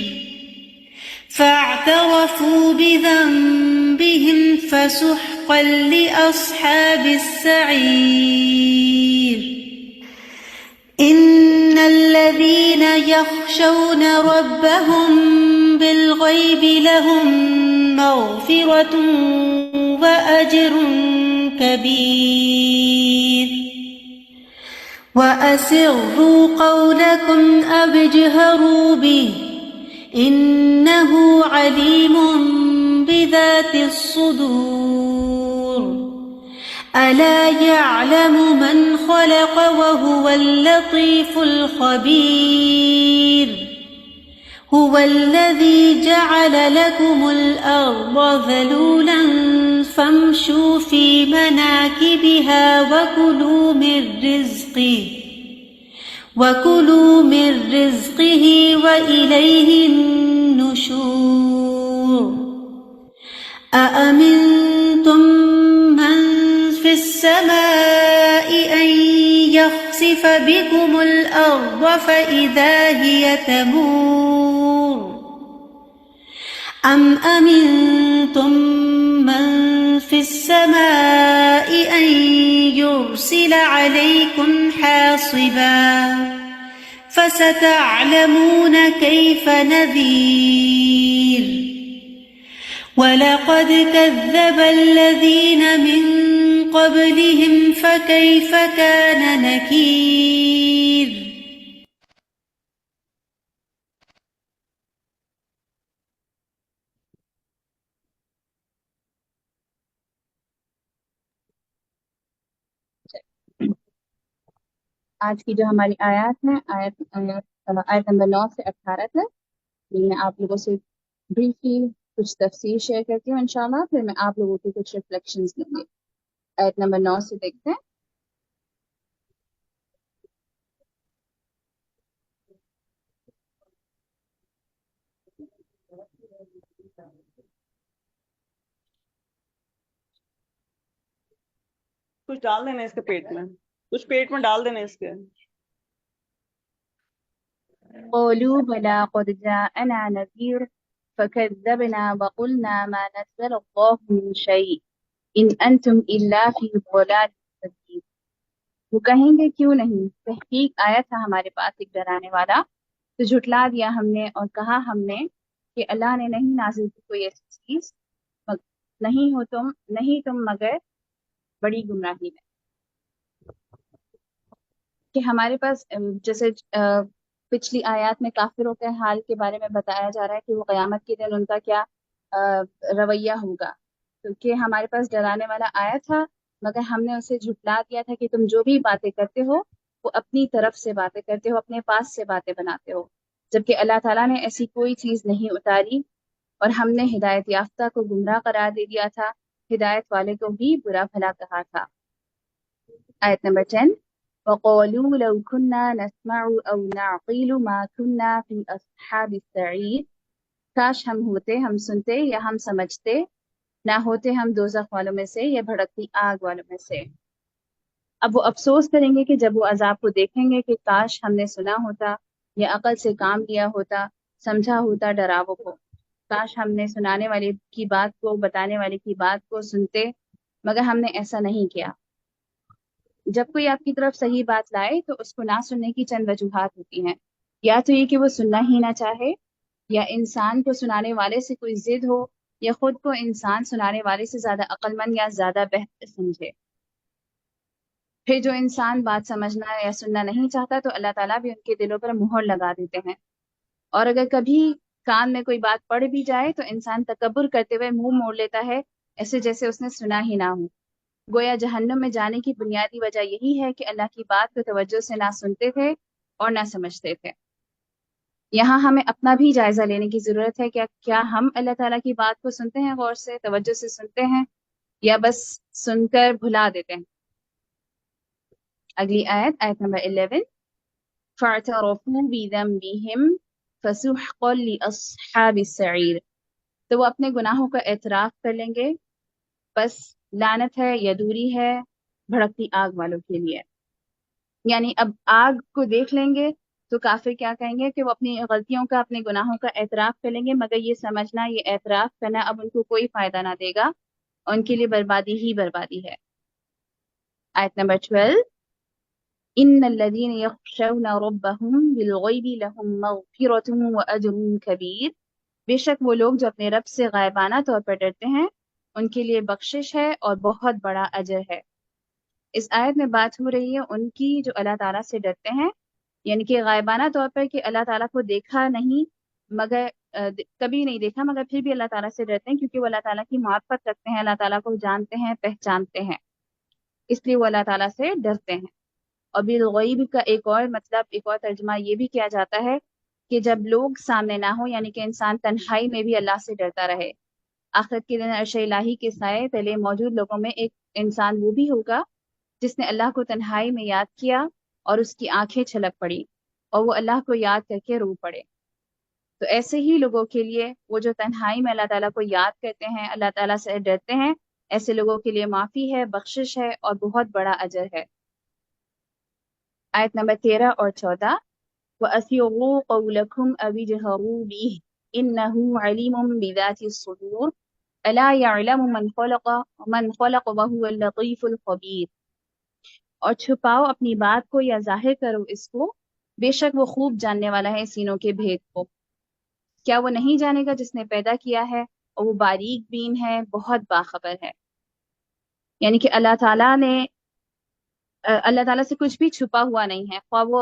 Speaker 18: فاعترفوا بذنبهم فسحقا لأصحاب السعير إن الذين يخشون ربهم بالغيب لهم مغفرة وأجر كبير وأسروا قولكم أو اجهروا به إنه عليم بذات الصدور ألا يعلم من خلق وهو اللطيف الخبير هو الذي جعل لكم الأرض ذلولا فامشوا في مناكبها وكلوا من رزقه وإليه النشور أأمنتم من في السماء أن يخسف بكم الأرض فإذا هي تمور أم أمنتم من في السماء أن يرسل عليكم حاصبا فستعلمون كيف نذير ولقد كذب الذين من قبلهم فكيف كان نكير
Speaker 3: آج کی جو ہماری آیات ہیں آیت نمبر 9 سے 18 تک، میں آپ لوگوں سے بریفلی کچھ تفسیر شیئر کرتی ہوں انشاءاللہ، پھر میں آپ لوگوں کی کچھ ریفلیکشنز لوں گی۔ آیت نمبر 9 سے دیکھتے ہیں۔
Speaker 17: کچھ ڈال دینا اس کے پیٹ میں، کچھ پیٹ میں ڈال دینا اس کے۔
Speaker 3: قولوا بلا قد جاءنا نذير فكذبنا وقلنا ما نزل الله من شيء إن أنتم إلا في ضلال كبير۔ وہ کہیں گے کیوں نہیں، تحقیق آیا تھا ہمارے پاس ایک ڈرانے والا تو جھٹلا دیا ہم نے اور کہا ہم نے کہ اللہ نے نہیں نازل کی کوئی ایسی چیز، نہیں تم مگر بڑی گمراہی میں۔ کہ ہمارے پاس جیسے پچھلی آیات میں کافروں کے حال کے بارے میں بتایا جا رہا ہے کہ وہ قیامت کے دن ان کا کیا رویہ ہوگا، کیونکہ ہمارے پاس ڈرانے والا آیا تھا مگر ہم نے اسے جھٹلا دیا تھا کہ تم جو بھی باتیں کرتے ہو وہ اپنی طرف سے باتیں کرتے ہو، اپنے پاس سے باتیں بناتے ہو، جبکہ اللہ تعالیٰ نے ایسی کوئی چیز نہیں اتاری، اور ہم نے ہدایت یافتہ کو گمراہ قرار دے دیا تھا، ہدایت والے کو بھی برا بھلا کہا تھا۔ آیت نمبر 10، وَقَالُوا لَوْ كُنَّا نَسْمَعُ أَوْ نَعْقِلُ مَا كُنَّا فِي أَصْحَابِ السَّعِيرِ، کاش ہم ہوتے، ہم سنتے یا ہم سمجھتے، نہ ہوتے ہم دوزخ والوں میں سے یا بھڑکتی آگ والوں میں سے۔ اب وہ افسوس کریں گے کہ جب وہ عذاب کو دیکھیں گے کہ کاش ہم نے سنا ہوتا یا عقل سے کام لیا ہوتا، سمجھا ہوتا ڈراووں کو۔ کاش ہم نے سنانے والے کی بات کو، بتانے والے کی بات کو سنتے، مگر ہم نے ایسا نہیں کیا۔ جب کوئی آپ کی طرف صحیح بات لائے تو اس کو نہ سننے کی چند وجوہات ہوتی ہیں، یا تو یہ کہ وہ سننا ہی نہ چاہے، یا انسان کو سنانے والے سے کوئی ضد ہو، یا خود کو انسان سنانے والے سے زیادہ عقل مند یا زیادہ بہتر سمجھے۔ پھر جو انسان بات سمجھنا یا سننا نہیں چاہتا تو اللہ تعالیٰ بھی ان کے دلوں پر مہر لگا دیتے ہیں، اور اگر کبھی کان میں کوئی بات پڑ بھی جائے تو انسان تکبر کرتے ہوئے منہ موڑ لیتا ہے، ایسے جیسے اس نے سنا ہی نہ ہو۔ گویا جہنم میں جانے کی بنیادی وجہ یہی ہے کہ اللہ کی بات کو توجہ سے نہ سنتے تھے اور نہ سمجھتے تھے۔ یہاں ہمیں اپنا بھی جائزہ لینے کی ضرورت ہے کہ کیا ہم اللہ تعالیٰ کی بات کو سنتے ہیں، غور سے توجہ سے سنتے ہیں، یا بس سن کر بھلا دیتے ہیں۔ اگلی آیت، آیت نمبر 11، فَاعْتَرَفُوا بِذَنبِهِمْ فَسُحْقًا لِأَصْحَابِ السَّعِيرِ، تو وہ اپنے گناہوں کا اعتراف کر لیں گے، بس لعنت ہے یا دوری ہے بھڑکتی آگ والوں کے لیے۔ یعنی اب آگ کو دیکھ لیں گے تو کافر کیا کہیں گے کہ وہ اپنی غلطیوں کا، اپنے گناہوں کا اعتراف کر لیں گے، مگر یہ سمجھنا، یہ اعتراف کرنا اب ان کو کوئی فائدہ نہ دے گا، اور ان کے لیے بربادی ہی بربادی ہے۔ آیت نمبر 12، ان الذين يخشون ربهم بالغیب لهم مغفرة واجر کبیر، بے شک وہ لوگ جو اپنے رب سے غائبانہ طور پر ڈرتے ہیں ان کے لیے بخشش ہے اور بہت بڑا اجر ہے۔ اس آیت میں بات ہو رہی ہے ان کی جو اللہ تعالیٰ سے ڈرتے ہیں، یعنی کہ غائبانہ طور پر کہ اللہ تعالیٰ کو دیکھا نہیں، مگر کبھی نہیں دیکھا مگر پھر بھی اللہ تعالیٰ سے ڈرتے ہیں، کیونکہ وہ اللہ تعالیٰ کی معرفت رکھتے ہیں، اللہ تعالیٰ کو جانتے ہیں، پہچانتے ہیں، اس لیے وہ اللہ تعالیٰ سے ڈرتے ہیں۔ اور بالغیب کا ایک اور مطلب، ایک اور ترجمہ یہ بھی کیا جاتا ہے کہ جب لوگ سامنے نہ ہو، یعنی کہ انسان تنہائی میں بھی اللہ سے ڈرتا رہے۔ آخرت کے دن عرش الہی کے سائے تلے موجود لوگوں میں ایک انسان وہ بھی ہوگا جس نے اللہ کو تنہائی میں یاد کیا اور اس کی آنکھیں چھلک پڑی اور وہ اللہ کو یاد کر کے رو پڑے۔ تو ایسے ہی لوگوں کے لیے، وہ جو تنہائی میں اللہ تعالیٰ کو یاد کرتے ہیں، اللہ تعالیٰ سے ڈرتے ہیں، ایسے لوگوں کے لیے معافی ہے، بخشش ہے اور بہت بڑا اجر ہے۔ آیت نمبر 13 اور 14، وَأَسِرُّوا قَوْلَكُمْ أَوِ اجْهَرُوا بِهِ إِنَّهُ عَلِيمٌ بِذَاتِ الصُّدُورِ أَلَا يَعْلَمُ مَنْ خَلَقَ وَهُوَ اللَّطِيفُ الْخَبِيرُ، اور چھپاؤ اپنی بات کو یا ظاہر کرو اس کو، بے شک وہ خوب جاننے والا ہے سینوں کے بھید کو۔ کیا وہ نہیں جانے گا جس نے پیدا کیا ہے، اور وہ باریک بین ہے، بہت باخبر ہے۔ یعنی کہ اللہ تعالیٰ سے کچھ بھی چھپا ہوا نہیں ہے، خواہ وہ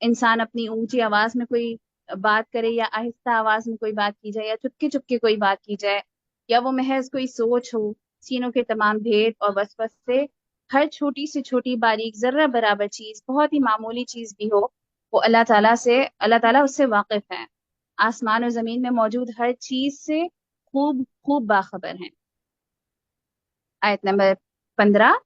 Speaker 3: انسان اپنی اونچی آواز میں کوئی بات کرے یا آہستہ آواز میں کوئی بات کی جائے یا چپکے چپکے کوئی بات کی جائے، یا وہ محض کوئی سوچ ہو، سینوں کے تمام بھید اور وسوسے، ہر چھوٹی سے چھوٹی باریک ذرہ برابر چیز، بہت ہی معمولی چیز بھی ہو، وہ اللہ تعالیٰ اس سے واقف ہے۔ آسمان اور زمین میں موجود ہر چیز سے خوب باخبر ہیں۔ آیت نمبر 15،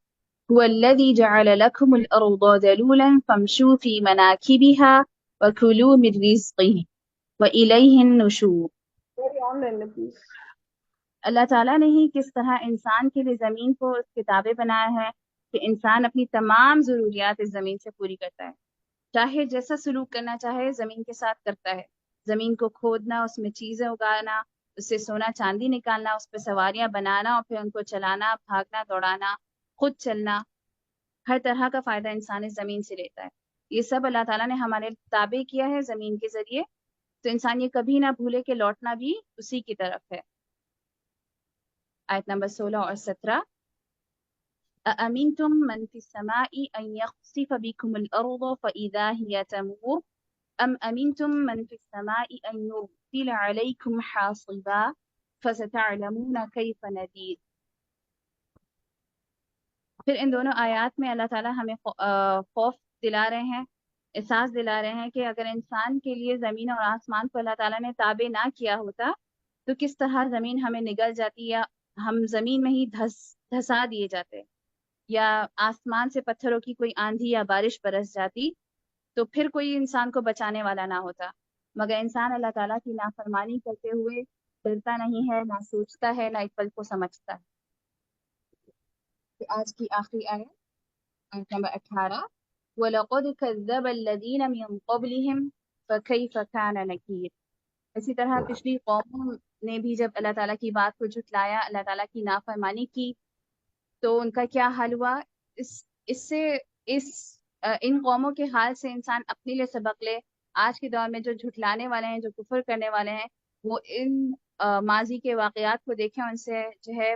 Speaker 3: هو الذي جعل لكم الأرض ذلولا فامشوا في مناكبها وكلوا من رزقه وإليه النشور۔ اللہ تعالیٰ نے ہی کس طرح انسان کے لیے زمین کو اس کے تابع بنایا ہے کہ انسان اپنی تمام ضروریات اس زمین سے پوری کرتا ہے، چاہے جیسا سلوک کرنا چاہے زمین کے ساتھ کرتا ہے۔ زمین کو کھودنا، اس میں چیزیں اگانا، اس سے سونا چاندی نکالنا، اس پہ سواریاں بنانا اور پھر ان کو چلانا، بھاگنا، دوڑانا، خود چلنا، ہر طرح کا فائدہ انسان اس زمین سے لیتا ہے۔ یہ سب اللہ تعالیٰ نے ہمارے تابع کیا ہے زمین کے ذریعے، تو انسان یہ کبھی نہ بھولے کہ لوٹنا بھی اسی کی طرف ہے۔ آیت نمبر 16 اور 17، أَأَمِنْتُم مَّن فِي السَّمَاءِ أَن يَخْسِفَ بِكُمُ الْأَرْضَ فَإِذَا هِيَ تَمُورُ أَمْ أَمِنْتُم مَّن فِي السَّمَاءِ أَن يُرْسِلَ عَلَيْكُمْ حَاصِبًا فَسَتَعْلَمُونَ كَيْفَ نَذِيرِ۔ پھر ان دونوں آیات میں اللہ تعالیٰ ہمیں خوف دلا رہے ہیں، احساس دلا رہے ہیں کہ اگر انسان کے لیے زمین اور آسمان کو اللہ تعالیٰ نے تابع نہ کیا ہوتا تو کس طرح زمین ہمیں نگل جاتی، یا ہم زمین میں ہی دھسا دیے جاتے، یا آسمان سے پتھروں کی کوئی آندھی یا بارش برس جاتی، تو پھر کوئی انسان کو بچانے والا نہ ہوتا۔ مگر انسان اللہ تعالیٰ کی نافرمانی کرتے ہوئے ڈرتا نہیں ہے، نہ سوچتا ہے، نہ ایک پل کو سمجھتا ہے۔ آج کی آخری آیت، آیت نمبر 18، وَلَقَدْ كَذَّبَ الَّذِينَ مِن قَبْلِهِمْ فَكَيْفَ كَانَ نَكِيرِ۔ اسی طرح پچھلی قوموں نے بھی جب اللہ تعالیٰ کی بات کو جھٹلایا، اللہ تعالیٰ کی نافرمانی کی، تو ان کا کیا حال ہوا؟ اس سے ان قوموں کے حال سے انسان اپنے لیے سبق لے. آج کے دور میں جو جھٹلانے والے ہیں، جو کفر کرنے والے ہیں، وہ ان ماضی کے واقعات کو دیکھیں، ان سے جو ہے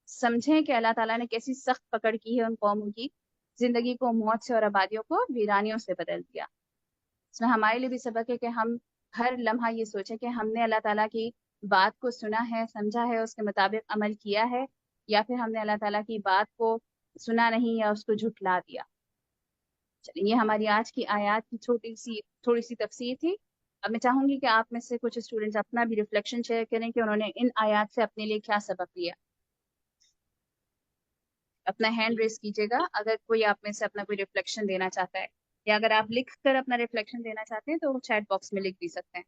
Speaker 3: سمجھیں کہ اللہ تعالیٰ نے کیسی سخت پکڑ کی ہے ان قوموں کی، زندگی کو موت سے اور آبادیوں کو ویرانیوں سے بدل دیا. اس میں ہمارے لیے بھی سبق ہے کہ ہم ہر لمحہ یہ سوچیں کہ ہم نے اللہ تعالیٰ کی بات کو سنا ہے، سمجھا ہے، اس کے مطابق عمل کیا ہے، یا پھر ہم نے اللہ تعالیٰ کی بات کو سنا نہیں یا اس کو جھٹلا دیا. چلیے، یہ ہماری آج کی آیات کی تھوڑی سی تفسیر تھی. اب میں چاہوں گی کہ آپ میں سے کچھ اسٹوڈنٹس اپنا بھی ریفلیکشن شیئر کریں کہ انہوں نے ان آیات سے اپنے لیے کیا سبق لیا. اپنا ہینڈ ریز کیجیے گا اگر کوئی آپ میں سے اپنا کوئی ریفلیکشن دینا چاہتا ہے، یا اگر آپ لکھ کر اپنا ریفلیکشن دینا چاہتے ہیں تو چیٹ باکس میں لکھ بھی سکتے ہیں.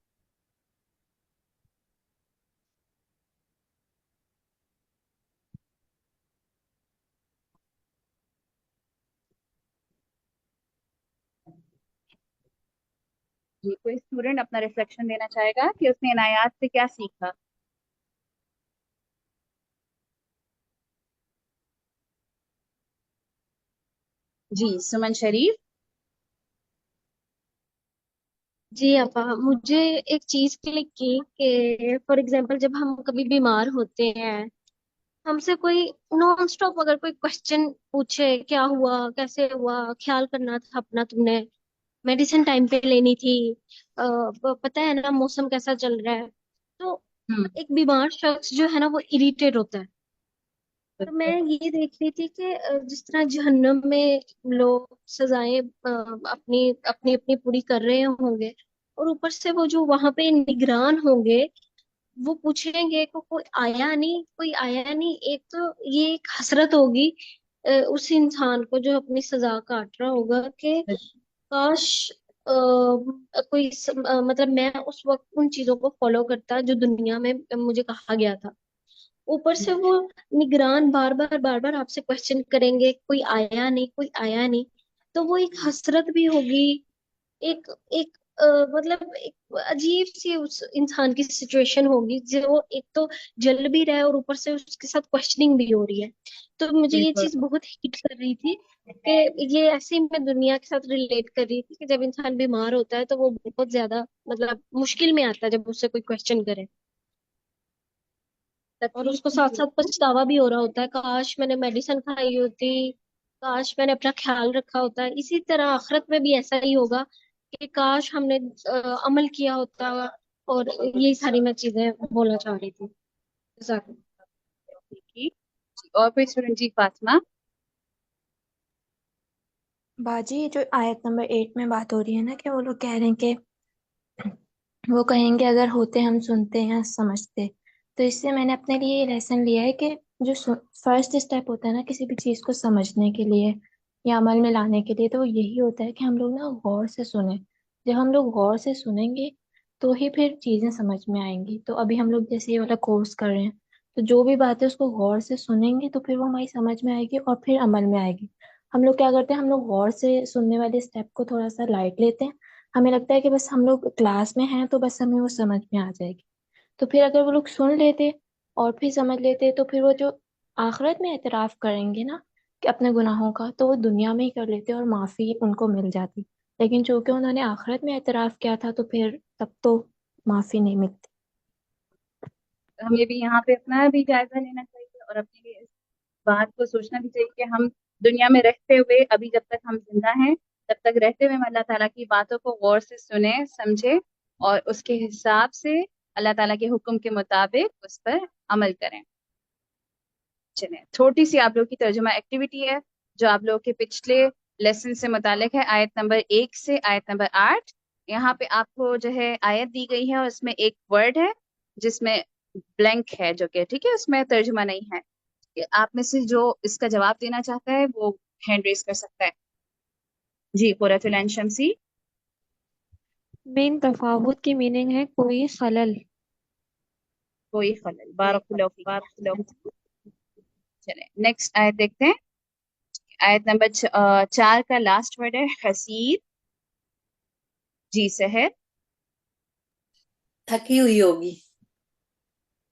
Speaker 3: جی، کوئی اسٹوڈنٹ اپنا ریفلیکشن دینا چاہے گا کہ اس نے ان آیات سے کیا سیکھا؟ جی، سمن شریف.
Speaker 5: جی ابا، مجھے ایک چیز کلک کی کہ فار ایگزامپل جب ہم کبھی بیمار ہوتے ہیں، ہم سے کوئی نان اسٹاپ اگر کوئی کوشچن پوچھے، کیا ہوا، کیسے ہوا، خیال کرنا تھا اپنا، تم نے میڈیسن ٹائم پہ لینی تھی، پتہ ہے نا موسم کیسا چل رہا ہے، تو ایک بیمار شخص جو ہے نا وہ اریٹیٹ ہوتا ہے. تو میں یہ دیکھ رہی تھی کہ جس طرح جہنم میں لوگ سزائیں اپنی اپنی اپنی پوری کر رہے ہوں گے، اور اوپر سے وہ جو وہاں پہ نگران ہوں گے وہ پوچھیں گے کہ کوئی آیا نہیں، کوئی آیا نہیں. ایک تو یہ ایک حسرت ہوگی اس انسان کو جو اپنی سزا کاٹ رہا ہوگا کہ کاش مطلب میں اس وقت ان چیزوں کو فالو کرتا جو دنیا میں مجھے کہا گیا تھا. اوپر سے وہ نگران بار بار آپ سے کوشچن کریں گے، کوئی آیا نہیں، کوئی آیا نہیں. تو وہ ایک حسرت بھی ہوگی، ایک ایک مطلب ایک عجیب سی اس انسان کی سچویشن ہوگی جو ایک تو جل بھی رہا ہے اور اوپر سے اس کے ساتھ کوشچننگ بھی ہو رہی ہے. تو مجھے یہ چیز بہت ہٹ کر رہی تھی کہ یہ ایسے میں دنیا کے ساتھ ریلیٹ کر رہی تھی کہ جب انسان بیمار ہوتا ہے تو وہ بہت زیادہ مطلب مشکل میں آتا ہے جب اس سے کوئی کوشچن کرے، اور اس کو ساتھ ساتھ پچھتاوا بھی ہو رہا ہوتا ہے، کاش میں نے میڈیسن کھائی ہوتی، کاش میں نے اپنا خیال رکھا ہوتا. اسی طرح آخرت میں بھی ایسا ہی ہوگا کہ کاش ہم نے عمل کیا ہوتا. اور یہی ساری میں چیزیں بولنا چاہ رہی تھی. جزاک اللہ.
Speaker 3: اور کوئی اسٹوڈنٹ؟ جی، فاطمہ.
Speaker 19: باجی، جو آیت نمبر 8 میں بات ہو رہی ہے نا کہ وہ لوگ کہہ رہے ہیں کہ وہ کہیں گے اگر ہوتے ہم سنتے ہیں سمجھتے. تو اس سے میں نے اپنے لیے یہ لیسن لیا ہے کہ جو فرسٹ اسٹیپ ہوتا ہے نا کسی بھی چیز کو سمجھنے کے لیے یا عمل میں لانے کے لیے، تو وہ یہی ہوتا ہے کہ ہم لوگ نا غور سے سنیں. جب ہم لوگ غور سے سنیں گے تو ہی پھر چیزیں سمجھ میں آئیں گی. تو ابھی ہم لوگ جیسے یہ والا کورس کر رہے ہیں تو جو بھی بات ہے اس کو غور سے سنیں گے تو پھر وہ ہماری سمجھ میں آئے گی اور پھر عمل میں آئے گی. ہم لوگ کیا کرتے ہیں، ہم لوگ غور سے سننے والے اسٹیپ کو تھوڑا سا لائٹ لیتے ہیں. ہمیں لگتا ہے کہ بس ہم لوگ کلاس میں ہیں تو بس ہمیں وہ سمجھ میں آ جائے گی. تو پھر اگر وہ لوگ سن لیتے اور پھر سمجھ لیتے تو پھر وہ جو آخرت میں اعتراف کریں گے نا کہ اپنے گناہوں کا، تو وہ دنیا میں ہی کر لیتے اور معافی ان کو مل جاتی. لیکن چونکہ انہوں نے آخرت میں اعتراف کیا تھا تو پھر تب تو معافی نہیں ملتی.
Speaker 3: ہمیں بھی یہاں پہ اپنا بھی جائزہ لینا چاہیے اور اپنے لیے اس بات کو سوچنا بھی چاہیے کہ ہم دنیا میں رہتے ہوئے، ابھی جب تک ہم زندہ ہیں تب تک رہتے ہوئے ہم اللہ تعالیٰ کی باتوں کو غور سے سنیں، سمجھیں اور اس کے حساب سے اللہ تعالیٰ کے حکم کے مطابق اس پر عمل کریں. چلیں، چھوٹی سی آپ لوگ کی ترجمہ ایکٹیویٹی ہے جو آپ لوگ کے پچھلے لیسن سے متعلق ہے، آیت نمبر 1 سے آیت نمبر 8. یہاں پہ آپ کو جو ہے آیت دی گئی ہے اور اس میں ایک ورڈ ہے جس میں بلینک ہے، جو کہ ٹھیک ہے اس میں ترجمہ نہیں ہے. آپ میں سے جو اس کا جواب دینا چاہتا ہے وہ ہینڈ ریز کر سکتا ہے. جی، قرۃ العین شمسی.
Speaker 1: مین تفاوت کی میننگ ہے کوئی خلل.
Speaker 3: کوئی خلل. بارک اللہ فیک. چلیں نیکسٹ آیت دیکھتے ہیں. آیت نمبر 4 کا لاسٹ ورڈ ہے حسیر. جی، سحر.
Speaker 4: تھکی ہوئی ہوگی.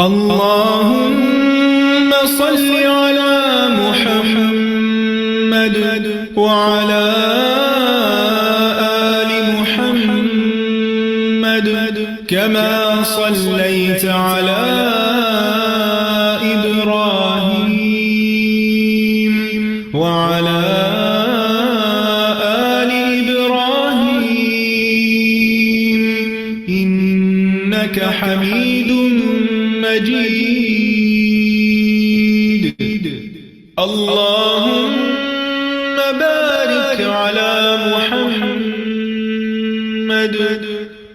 Speaker 2: اللهم صل على محمد وعلى آل محمد كما صليت على إبراهيم وعلى آل إبراهيم إنك حميد مجيد. اللهم بارك على محمد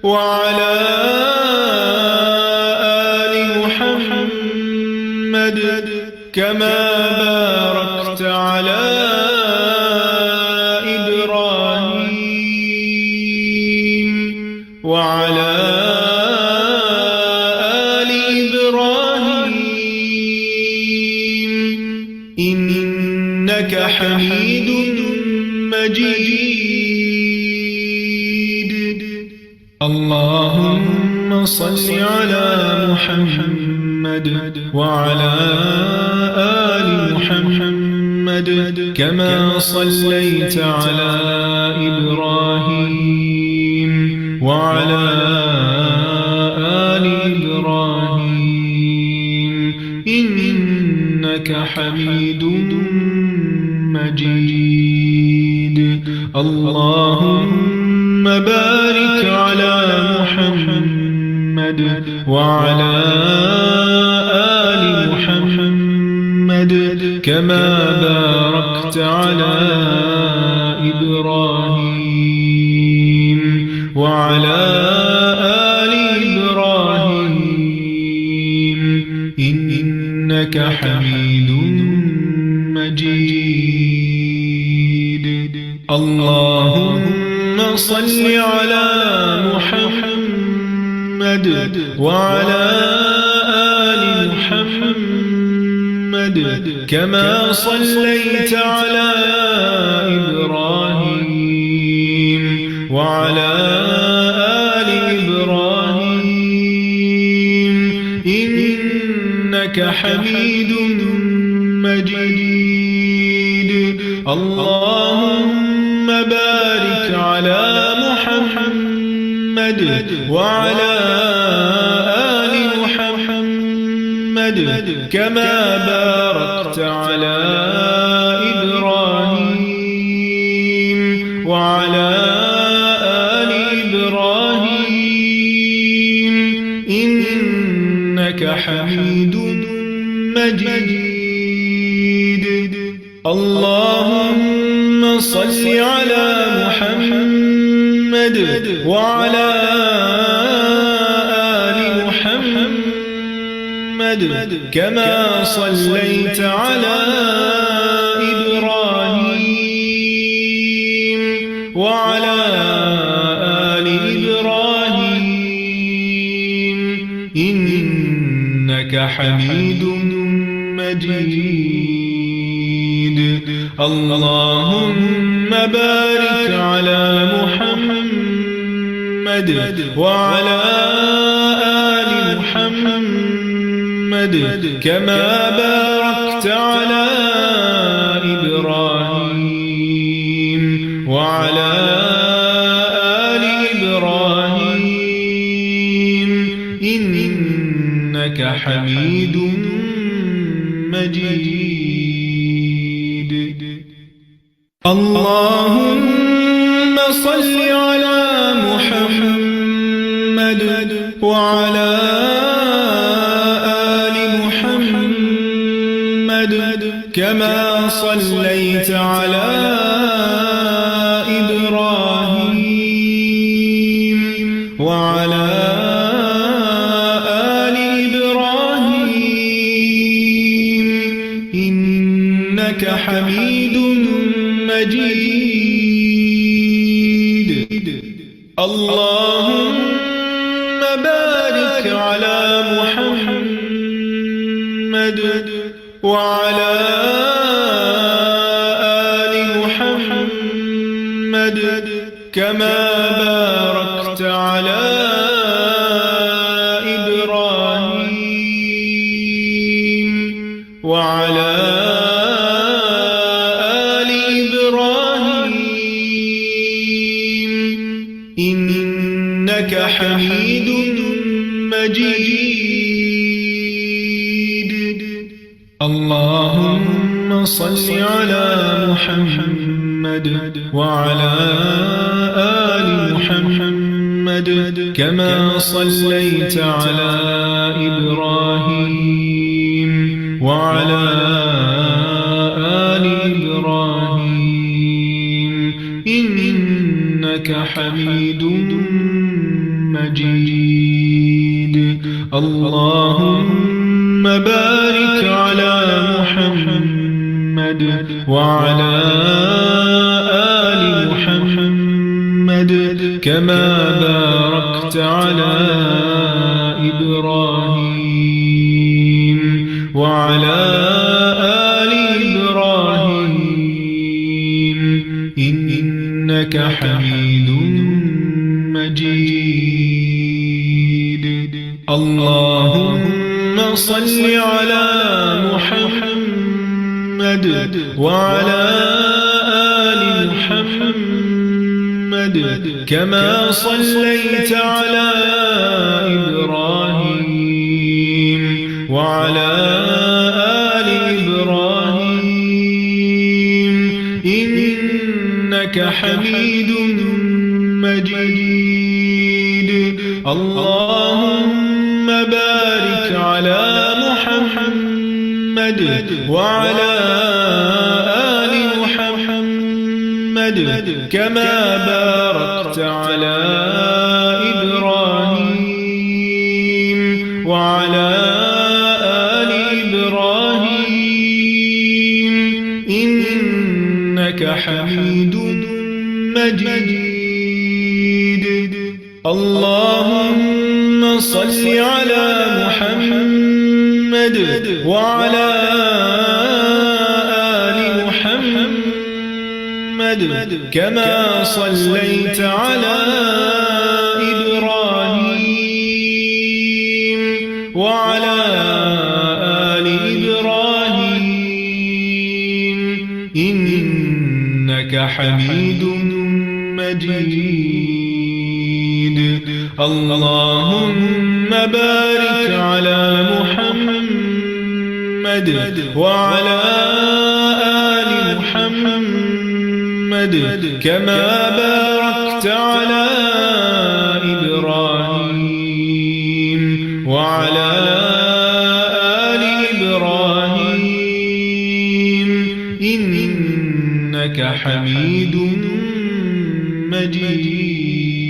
Speaker 2: وعلى آل محمد كما باركت على إبراهيم وعلى آل إبراهيم إنك حميد مجيد. اللهم صل على محمد وعلى آل محمد كما صليت على إبراهيم وعلى آل إبراهيم إنك حميد مجيد. اللهم بارك على محمد وعلى آل محمد كما باركت على إبراهيم وعلى آل إبراهيم إنك حميد مجيد. اللهم صل على محمد وعلى آل محمد كما صليت على إبراهيم وعلى آل إبراهيم إنك حميد مجيد. اللهم بارك على محمد وعلى آل محمد كما باركت على إبراهيم وعلى آل إبراهيم إنك حميد مجيد. اللهم صل على محمد وعلى آل محمد كما صليت على إبراهيم وعلى آل إبراهيم إنك حميد مجيد. اللهم بارك على محمد وعلى آل محمد كما باركت على إبراهيم وعلى آل إبراهيم إنك حميد مجيد. اللهم صل على محمد وعلى آل محمد كما صليت على إبراهيم وعلى آل إبراهيم إنك حميد مجيد. اللهم بارك على محمد وعلى آل محمد كما باركت على إبراهيم حميد مجيد. اللهم صل على محمد وعلى آل محمد كما صليت على إبراهيم وعلى آل إبراهيم إنك حميد مجيد. اللهم بارك على محمد وعلى آل محمد كما باركت على إبراهيم وعلى آل إبراهيم إنك حميد مجيد. اللهم صل على محمد وعلى آل محمد كما صليت على إبراهيم وعلى آل إبراهيم إنك حميد مجيد. اللهم بارك على محمد وعلى آل محمد كما باركت على إبراهيم وعلى آل إبراهيم إنك حميد مجيد. اللهم صل على محمد وعلى آل محمد كما صليت على إبراهيم وعلى آل إبراهيم إنك حميد مجيد. اللهم بارك على محمد وعلى آل محمد كما باركت على إبراهيم وعلى آل إبراهيم إنك حميد مجيد.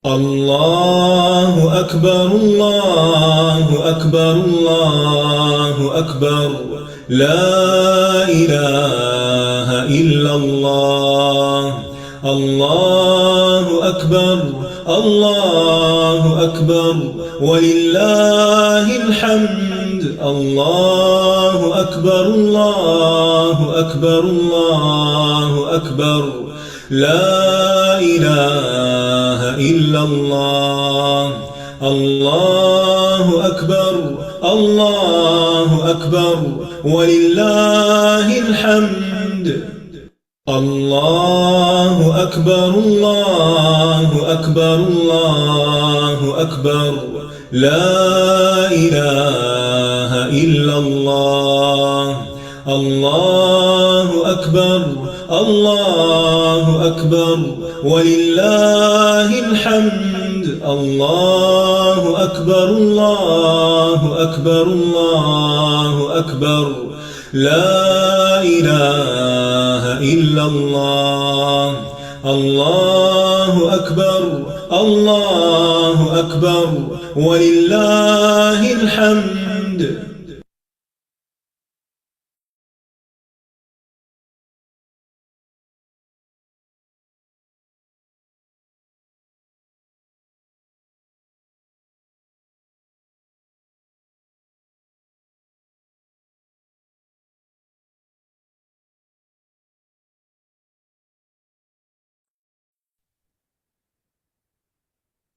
Speaker 2: الله أكبر الله أكبر الله أكبر لا إله إلا الله. الله أكبر الله أكبر ولله الحمد. الله أكبر الله أكبر الله أكبر لا إله إلا الله. الله أكبر الله أكبر ولله الحمد. الله أكبر الله أكبر الله أكبر لا إله إلا الله. الله أكبر الله أكبر ولله الحمد. الله أكبر الله أكبر الله أكبر لا إله إلا الله. الله أكبر الله أكبر ولله الحمد.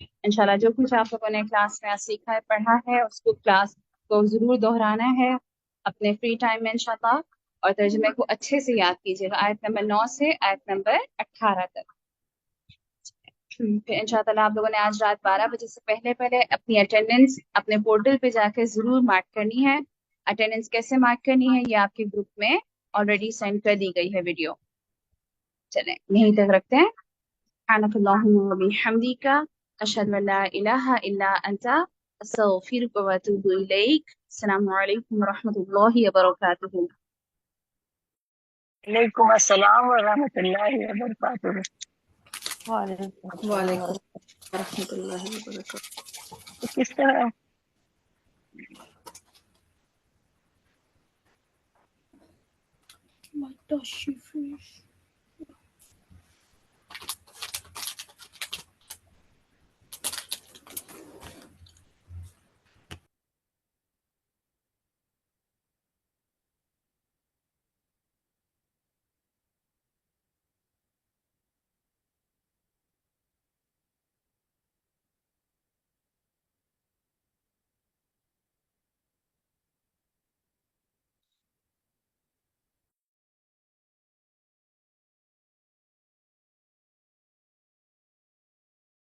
Speaker 3: انشاءاللہ جو کچھ آپ لوگوں نے کلاس میں آج سیکھا ہے پڑھا ہے اس کو کلاس کو ضرور دہرانا ہے اپنے فری ٹائم میں انشاءاللہ، اور ترجمے کو اچھے سے یاد کیجیے گا آیت نمبر 9 سے آیت نمبر 18 تک۔ پھر انشاءاللہ آپ لوگوں نے آج رات 12 بجے سے پہلے اپنی اٹینڈنس اپنے پورٹل پہ جا کے ضرور مارک کرنی ہے۔ اٹینڈنس کیسے مارک کرنی ہے یہ آپ کے گروپ میں آلریڈی سینڈ کر دی گئی ہے ویڈیو۔ چلیں یہیں تک رکھتے ہیں۔ سبحانک اللہم و بحمدک اشہد ان لا الہ الا انت استغفرک و اتوب الیک۔ السلام علیکم ورحمۃ اللہ وبرکاتہ۔
Speaker 11: وعلیکم السلام ورحمۃ اللہ وبرکاتہ۔
Speaker 15: وعلیکم السلام
Speaker 4: وعلیکم
Speaker 15: ورحمۃ
Speaker 4: ورحمۃ اللہ وبرکاتہ۔
Speaker 11: کس طرح
Speaker 6: My gosh, you freeze.